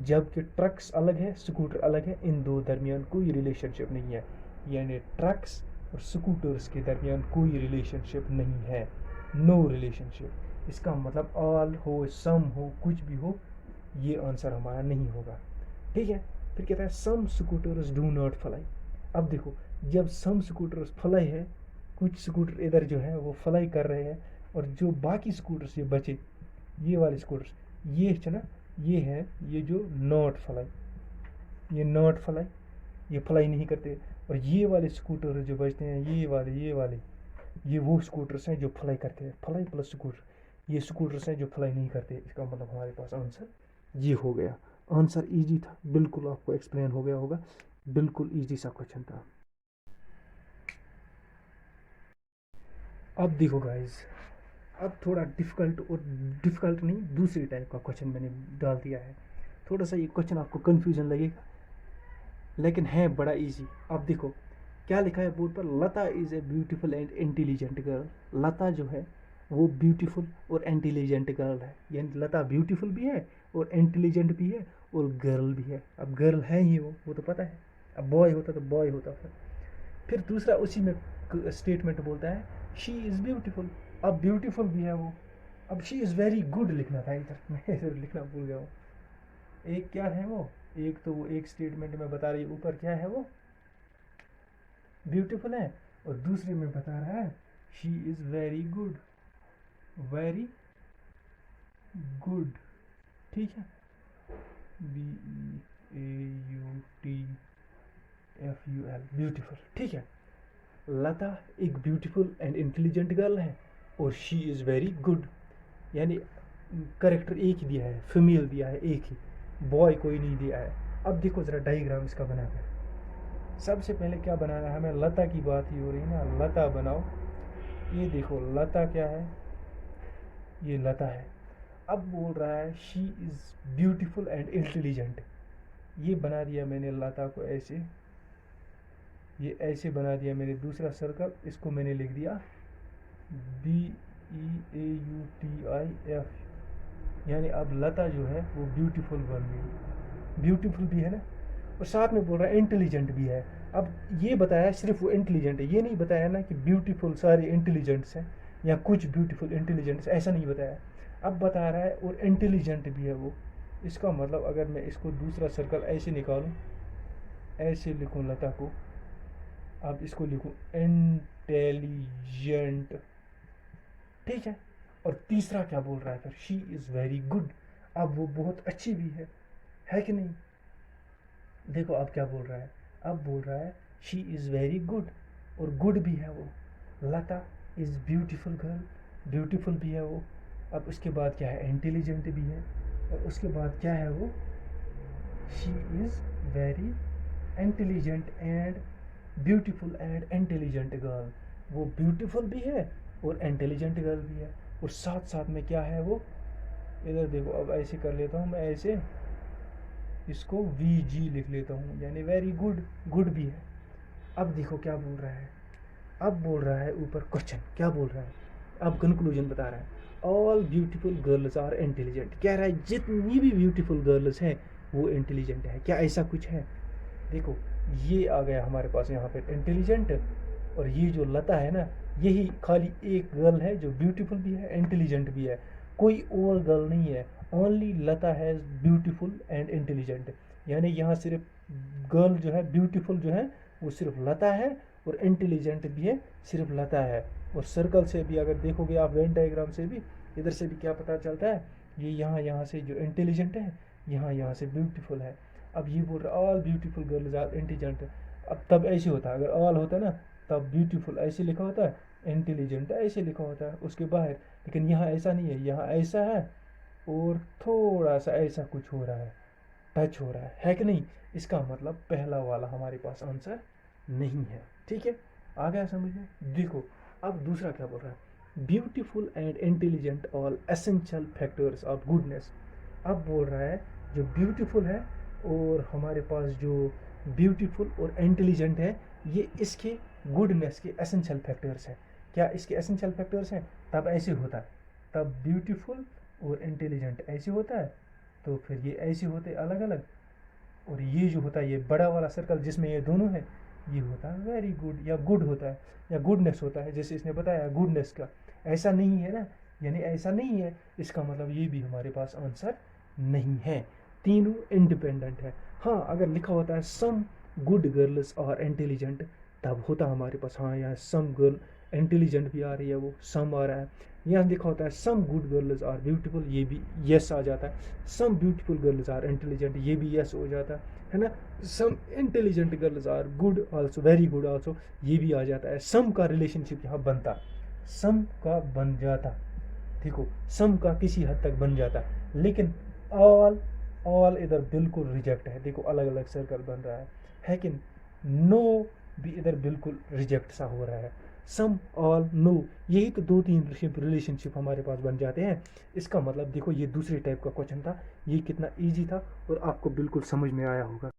जबकि ट्रक्स अलग है स्कूटर अलग है, इन दो दरमियान कोई रिलेशनशिप नहीं है। यानी ट्रक्स और स्कूटर्स के दरमियान कोई रिलेशनशिप नहीं है, नो रिलेशनशिप। इसका मतलब ऑल हो सम हो कुछ भी हो, ये आंसर हमारा नहीं होगा। ठीक है, फिर कहता है some scooters do not fly. अब देखो, जब सम स्कूटर्स फ्लाई है, कुछ स्कूटर इधर जो है वो फ्लाई कर रहे हैं, और जो बाकी स्कूटर्स ये बचे, ये वाले स्कूटर्स, ये है ना, ये है ये जो नॉट फ्लाई, ये नॉट फ्लाई, ये फ्लाई नहीं करते। और ये वाले स्कूटर जो बचते हैं, ये वो स्कूटर्स हैं जो फ्लाई करते हैं, फ्लाई प्लस स्कूटर, ये स्कूटर्स हैं जो फ्लाई नहीं करते। इसका मतलब हमारे पास आंसर ये हो गया। आंसर इजी था, बिल्कुल आपको एक्सप्लेन हो गया होगा, बिल्कुल इजी सा क्वेश्चन था। अब देखो गाइस, अब थोड़ा डिफ़िकल्ट, और डिफ़िकल्ट नहीं, दूसरी टाइप का क्वेश्चन मैंने डाल दिया है। थोड़ा सा ये क्वेश्चन आपको कन्फ्यूजन लगेगा, लेकिन है बड़ा इजी। अब देखो क्या लिखा है बोर्ड पर, Lata is a beautiful and intelligent girl. Lata जो है वो ब्यूटीफुल और इंटेलिजेंट गर्ल है, यानी लता ब्यूटीफुल भी है और इंटेलिजेंट भी है और गर्ल भी है। अब गर्ल है ही वो तो पता है, अब बॉय होता तो बॉय होता। फिर दूसरा उसी में स्टेटमेंट बोलता है शी इज़ ब्यूटीफुल। अब ब्यूटीफुल भी है वो, अब शी इज़ वेरी गुड लिखना था इधर, मैं इधर लिखना भूल गया हूँ। एक क्या है वो, एक तो वो एक स्टेटमेंट में बता रही है ऊपर क्या है वो ब्यूटीफुल है, और दूसरे में बता रहा है she is very good, very good. ठीक है, BEAUTFUL, ब्यूटीफुल। ठीक है, लता एक ब्यूटीफुल एंड इंटेलिजेंट गर्ल है और शी इज़ वेरी गुड, यानी करेक्टर एक ही दिया है, फीमेल दिया है एक ही, बॉय कोई नहीं दिया है। अब देखो ज़रा डायग्राम इसका बनाते हैं। सबसे पहले क्या बनाना है हमें, लता की बात ही हो रही है ना, लता बनाओ। ये देखो लता क्या है, ये लता है। अब बोल रहा है she is beautiful and intelligent, ये बना दिया मैंने लता को ऐसे, ये ऐसे बना दिया मैंने दूसरा सर्कल, इसको मैंने लिख दिया BEAUTIF, यानी अब लता जो है वो ब्यूटीफुल बन गई, ब्यूटीफुल भी है ना, और साथ में बोल रहा है इंटेलिजेंट भी है। अब ये बताया सिर्फ वो इंटेलिजेंट है, ये नहीं बताया ना कि ब्यूटीफुल सारे इंटेलिजेंट्स हैं या कुछ ब्यूटीफुल इंटेलिजेंट्स, ऐसा नहीं बताया। अब बता रहा है और इंटेलिजेंट भी है वो। इसका मतलब अगर मैं इसको दूसरा सर्कल ऐसे निकालूं, ऐसे लिखूं लता को, अब इसको लिखूं इंटेलिजेंट। ठीक है, और तीसरा क्या बोल रहा है फिर, शी इज़ वेरी गुड, अब वो बहुत अच्छी भी है कि नहीं। देखो अब क्या बोल रहा है, अब बोल रहा है शी इज़ वेरी गुड, और गुड भी है वो। लता इज़ ब्यूटीफुल गर्ल, ब्यूटीफुल भी है वो। अब उसके बाद क्या है, इंटेलिजेंट भी है, और उसके बाद क्या है वो, she is very intelligent and beautiful and intelligent girl, वो ब्यूटीफुल भी है और इंटेलिजेंट गर्ल भी है, और साथ साथ में क्या है वो, इधर देखो अब ऐसे कर लेता हूँ मैं, ऐसे इसको VG लिख लेता हूँ, यानी वेरी गुड, गुड भी है। अब देखो क्या बोल रहा है, अब बोल रहा है ऊपर क्वेश्चन क्या बोल रहा है, अब कंक्लूजन बता रहा है all beautiful girls are intelligent. कह रहा है जितनी भी ब्यूटीफुल गर्ल्स हैं वो इंटेलिजेंट है। क्या ऐसा कुछ है, देखो ये आ गया हमारे पास यहाँ पे इंटेलिजेंट, और ये जो लता है ना, यही खाली एक गर्ल है जो ब्यूटीफुल भी है इंटेलिजेंट भी है, कोई और गर्ल नहीं है, ओनली लता है ब्यूटीफुल एंड इंटेलिजेंट। यानी यहाँ सिर्फ गर्ल जो है, ब्यूटीफुल जो है, वो सिर्फ लता है, और इंटेलिजेंट भी है, सिर्फ लता है। और सर्कल से भी अगर देखोगे आप, वेन डायग्राम से भी, इधर से भी क्या पता चलता है, ये यहाँ से जो इंटेलिजेंट है, यहाँ से ब्यूटीफुल है। अब ये बोल रहा all beautiful girls are intelligent. अब तब ऐसे होता है, अगर ऑल होता है ना, तब ब्यूटीफुल ऐसे लिखा होता है, इंटेलिजेंट ऐसे लिखा होता है उसके बाहर। लेकिन यहाँ ऐसा नहीं है, यहाँ ऐसा है और थोड़ा सा ऐसा कुछ हो रहा है, टच हो रहा है कि नहीं। इसका मतलब पहला वाला हमारे पास आंसर नहीं है। ठीक है, आ गया समझ में। देखो अब दूसरा क्या बोल रहा है, beautiful and intelligent all essential factors of goodness. अब बोल रहा है जो ब्यूटीफुल है और हमारे पास जो ब्यूटीफुल और इंटेलिजेंट है, ये इसके गुडनेस के एसेंशियल फैक्टर्स हैं। क्या इसके एसेंशियल फैक्टर्स हैं? तब ऐसे होता है, तब ब्यूटीफुल और इंटेलिजेंट ऐसे होता है, तो फिर ये ऐसे होते अलग अलग। और ये जो होता है, ये बड़ा वाला सर्कल जिसमें ये दोनों है, ये होता है वेरी गुड या गुड होता है या गुडनेस होता है, जैसे इसने बताया गुडनेस का। ऐसा नहीं है ना, यानी ऐसा नहीं है, इसका मतलब ये भी हमारे पास आंसर नहीं है। तीनों इंडिपेंडेंट है। हाँ, अगर लिखा होता है सम गुड गर्ल्स और इंटेलिजेंट, तब होता हमारे पास, हाँ यहाँ सम गर्ल इंटेलिजेंट भी आ रही है, वो सम आ रहा है। यहाँ लिखा होता है some good girls are beautiful, ये भी यस आ जाता है। Some beautiful girls are intelligent, ये भी यस हो जाता है ना। Some intelligent girls are good also, very good also, ये भी आ जाता है। सम का रिलेशनशिप यहाँ बनता, सम का बन जाता, देखो सम का किसी हद तक बन जाता। लेकिन ऑल, ऑल इधर बिल्कुल रिजेक्ट है, देखो अलग अलग सर्कल बन रहा है कि नो भी इधर बिल्कुल रिजेक्ट सा हो रहा है। सम, ऑल, नो, यही तो दो तीन रिलेशनशिप हमारे पास बन जाते हैं। इसका मतलब देखो ये दूसरे टाइप का क्वेश्चन था, ये कितना इजी था और आपको बिल्कुल समझ में आया होगा।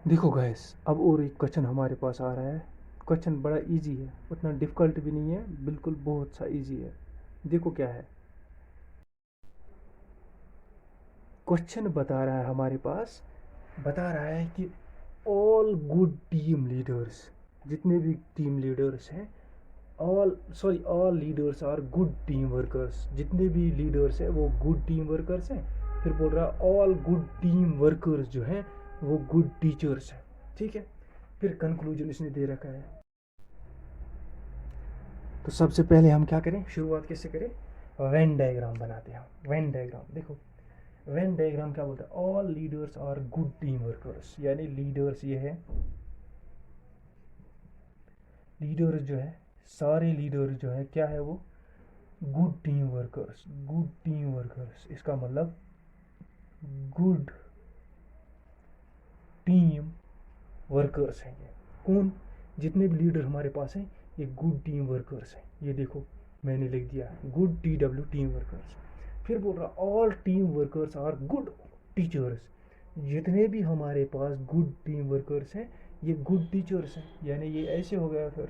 देखो गाइस, अब और एक क्वेश्चन हमारे पास आ रहा है। क्वेश्चन बड़ा इजी है, उतना डिफिकल्ट भी नहीं है, बिल्कुल बहुत सा इजी है। देखो क्या है क्वेश्चन, बता रहा है हमारे पास, बता रहा है कि ऑल गुड टीम लीडर्स, जितने भी टीम लीडर्स हैं, all leaders are good team workers, जितने भी लीडर्स हैं वो गुड टीम वर्कर्स हैं। फिर बोल रहा है ऑल गुड टीम वर्कर्स जो हैं वो गुड टीचर्स हैं। ठीक है, फिर कंक्लूजन इसने दे रखा है। तो सबसे पहले हम क्या करें, शुरुआत कैसे करें, वेन डायग्राम बनाते हैं। वेन डायग्राम देखो, वेन डायग्राम क्या बोलता है, all leaders are good team workers, यानी लीडर्स ये है, लीडर्स जो है, सारे लीडर्स जो है क्या है वो good team workers, good team workers. इसका मतलब गुड टीम वर्कर्स हैं ये। कौन? जितने भी लीडर हमारे पास हैं ये गुड टीम वर्कर्स हैं। ये देखो मैंने लिख दिया गुड TW टीम वर्कर्स। फिर बोल रहा all team workers are good teachers, जितने भी हमारे पास गुड टीम वर्कर्स हैं ये गुड टीचर्स हैं। यानी ये ऐसे हो गया, फिर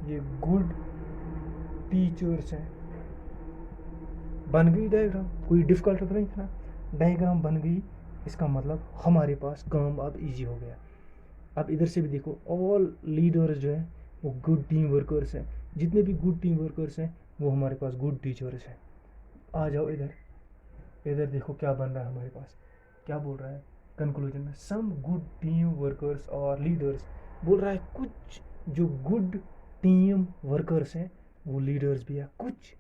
ये गुड टीचर्स हैं। बन गई डायग्राम, कोई डिफिकल्ट तो नहीं था, डायग्राम बन गई। इसका मतलब हमारे पास काम अब इजी हो गया। अब इधर से भी देखो ऑल लीडर्स जो है वो गुड टीम वर्कर्स हैं, जितने भी गुड टीम वर्कर्स हैं वो हमारे पास गुड टीचर्स हैं। आ जाओ इधर, इधर देखो क्या बन रहा है हमारे पास, क्या बोल रहा है कंक्लूजन में, सम गुड टीम वर्कर्स और लीडर्स। बोल रहा है कुछ जो गुड टीम वर्कर्स हैं वो लीडर्स भी है, कुछ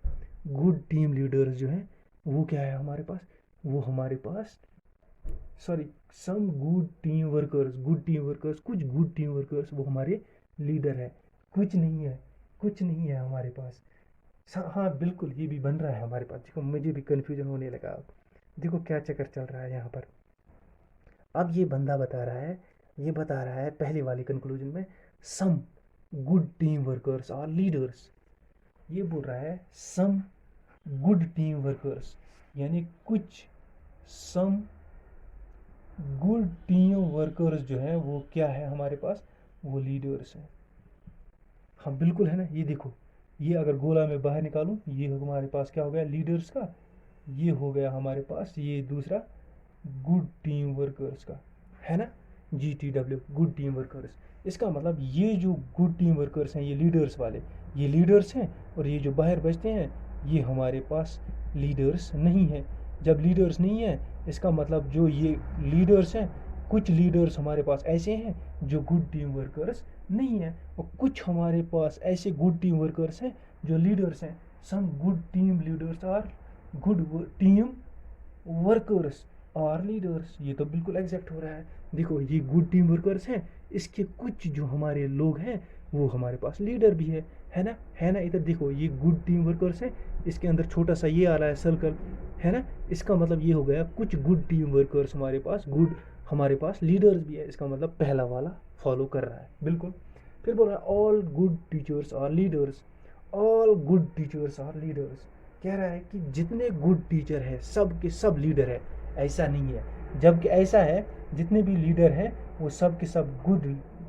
गुड टीम लीडर्स जो हैं वो क्या है हमारे पास, वो हमारे पास sorry some good team workers, good team workers, कुछ गुड टीम वर्कर्स वो हमारे लीडर है। कुछ नहीं है, कुछ नहीं है हमारे पास। हाँ बिल्कुल, ये भी बन रहा है हमारे पास। देखो मुझे भी कन्फ्यूजन होने लगा अब, देखो क्या चक्कर चल रहा है यहाँ पर। अब ये बंदा बता रहा है, ये बता रहा है पहले वाले कंक्लूजन में सम गुड टीम वर्कर्स और लीडर्स, ये बोल रहा है सम गुड टीम वर्कर्स, यानी कुछ सम गुड टीम वर्कर्स जो है वो क्या है हमारे पास, वो लीडर्स हैं। हाँ बिल्कुल है ना, ये देखो, ये अगर गोला में बाहर निकालूं, ये हमारे पास क्या हो गया लीडर्स का, ये हो गया हमारे पास ये दूसरा गुड टीम वर्कर्स का, है ना, GTW गुड टीम वर्कर्स। इसका मतलब ये जो गुड टीम वर्कर्स हैं ये लीडर्स वाले, ये लीडर्स हैं, और ये जो बाहर बचते हैं ये हमारे पास लीडर्स नहीं है। जब लीडर्स नहीं है, इसका मतलब जो ये लीडर्स हैं, कुछ लीडर्स हमारे पास ऐसे हैं जो गुड टीम वर्कर्स नहीं हैं, और कुछ हमारे पास ऐसे गुड टीम वर्कर्स हैं जो लीडर्स हैं। Some good team leaders are good team workers are leaders. ये तो बिल्कुल एग्जैक्ट हो रहा है। देखो ये गुड टीम वर्कर्स हैं, इसके कुछ जो हमारे लोग हैं वो हमारे पास लीडर भी है ना, है ना। इधर देखो ये गुड टीम वर्कर्स हैं, इसके अंदर छोटा सा ये आ रहा है सर्कल, है ना। इसका मतलब ये हो गया कुछ गुड टीम वर्कर्स हमारे पास, गुड हमारे पास लीडर्स भी है। इसका मतलब पहला वाला फॉलो कर रहा है बिल्कुल। फिर बोल रहा है all good teachers are leaders, all good teachers are leaders. कह रहा है कि जितने गुड टीचर हैं सब के सब लीडर है, ऐसा नहीं है। जबकि ऐसा है, जितने भी लीडर हैं वो सब के सब गुड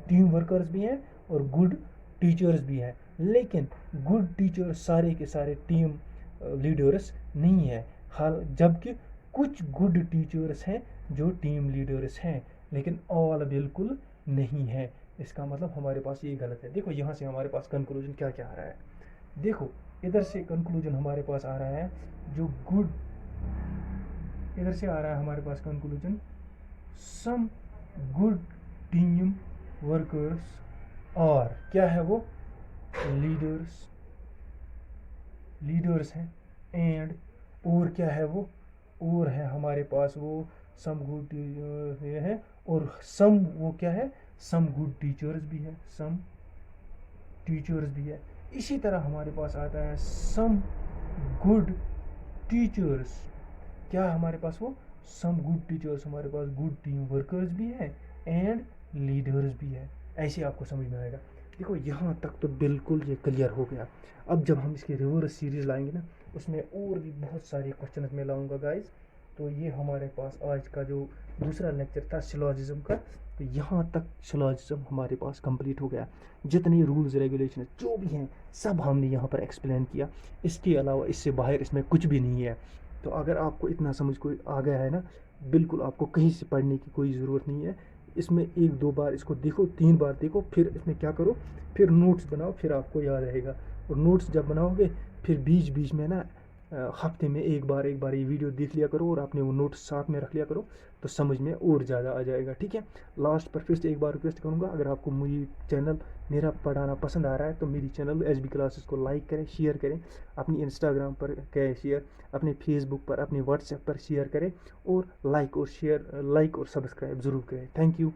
टीम वर्कर्स भी हैं और गुड टीचर्स भी हैं। लेकिन गुड टीचर्स सारे के सारे टीम लीडर्स नहीं है। हाल जबकि कुछ गुड टीचर्स हैं जो टीम लीडर्स हैं, लेकिन ऑल बिल्कुल नहीं है। इसका मतलब हमारे पास ये गलत है। देखो यहाँ से हमारे पास कंक्लूजन क्या क्या आ रहा है। देखो इधर से कंक्लूजन हमारे पास आ रहा है जो गुड, इधर से आ रहा है हमारे पास conclusion some good team workers और क्या है वो लीडर्स, लीडर्स हैं। एंड और क्या है वो, और है हमारे पास वो सम गुड ये है, और सम वो क्या है, सम गुड टीचर्स भी है, सम टीचर्स भी है। इसी तरह हमारे पास आता है सम गुड टीचर्स, क्या है हमारे पास वो सम गुड टीचर्स, हमारे पास गुड टीम वर्कर्स भी है एंड लीडर्स भी है। ऐसे आपको समझ में आएगा। देखो यहाँ तक तो बिल्कुल ये क्लियर हो गया। अब जब हम इसकी रिवर्स सीरीज लाएंगे ना, उसमें और भी बहुत सारे क्वेश्चन में लाऊंगा गाइज। तो ये हमारे पास आज का जो दूसरा लेक्चर था सिलॉजिज्म का, तो यहाँ तक सिलॉजिज्म हमारे पास कंप्लीट हो गया। जितने रूल्स रेगुलेशन जो भी हैं सब हमने यहाँ पर एक्सप्लेन किया। इसके अलावा इससे बाहर इसमें कुछ भी नहीं है। तो अगर आपको इतना समझ को आ गया है ना, बिल्कुल आपको कहीं से पढ़ने की कोई ज़रूरत नहीं है। इसमें एक दो बार इसको देखो, 3 बार देखो, फिर इसमें क्या करो, फिर नोट्स बनाओ, फिर आपको याद रहेगा। और नोट्स जब बनाओगे फिर बीच बीच में ना हफ्ते में एक बार ये वीडियो देख लिया करो और अपने वो नोट्स साथ में रख लिया करो, तो समझ में और ज़्यादा आ जाएगा। ठीक है। लास्ट पर फिर से एक बार रिक्वेस्ट करूँगा, अगर आपको मेरी चैनल मेरा पढ़ाना पसंद आ रहा है तो मेरी चैनल एच बी क्लासेस को लाइक करें, शेयर करें, अपनी इंस्टाग्राम पर करें शेयर, अपने फेसबुक पर, अपने व्हाट्सएप पर शेयर करें, और लाइक और सब्सक्राइब ज़रूर करें। Thank you.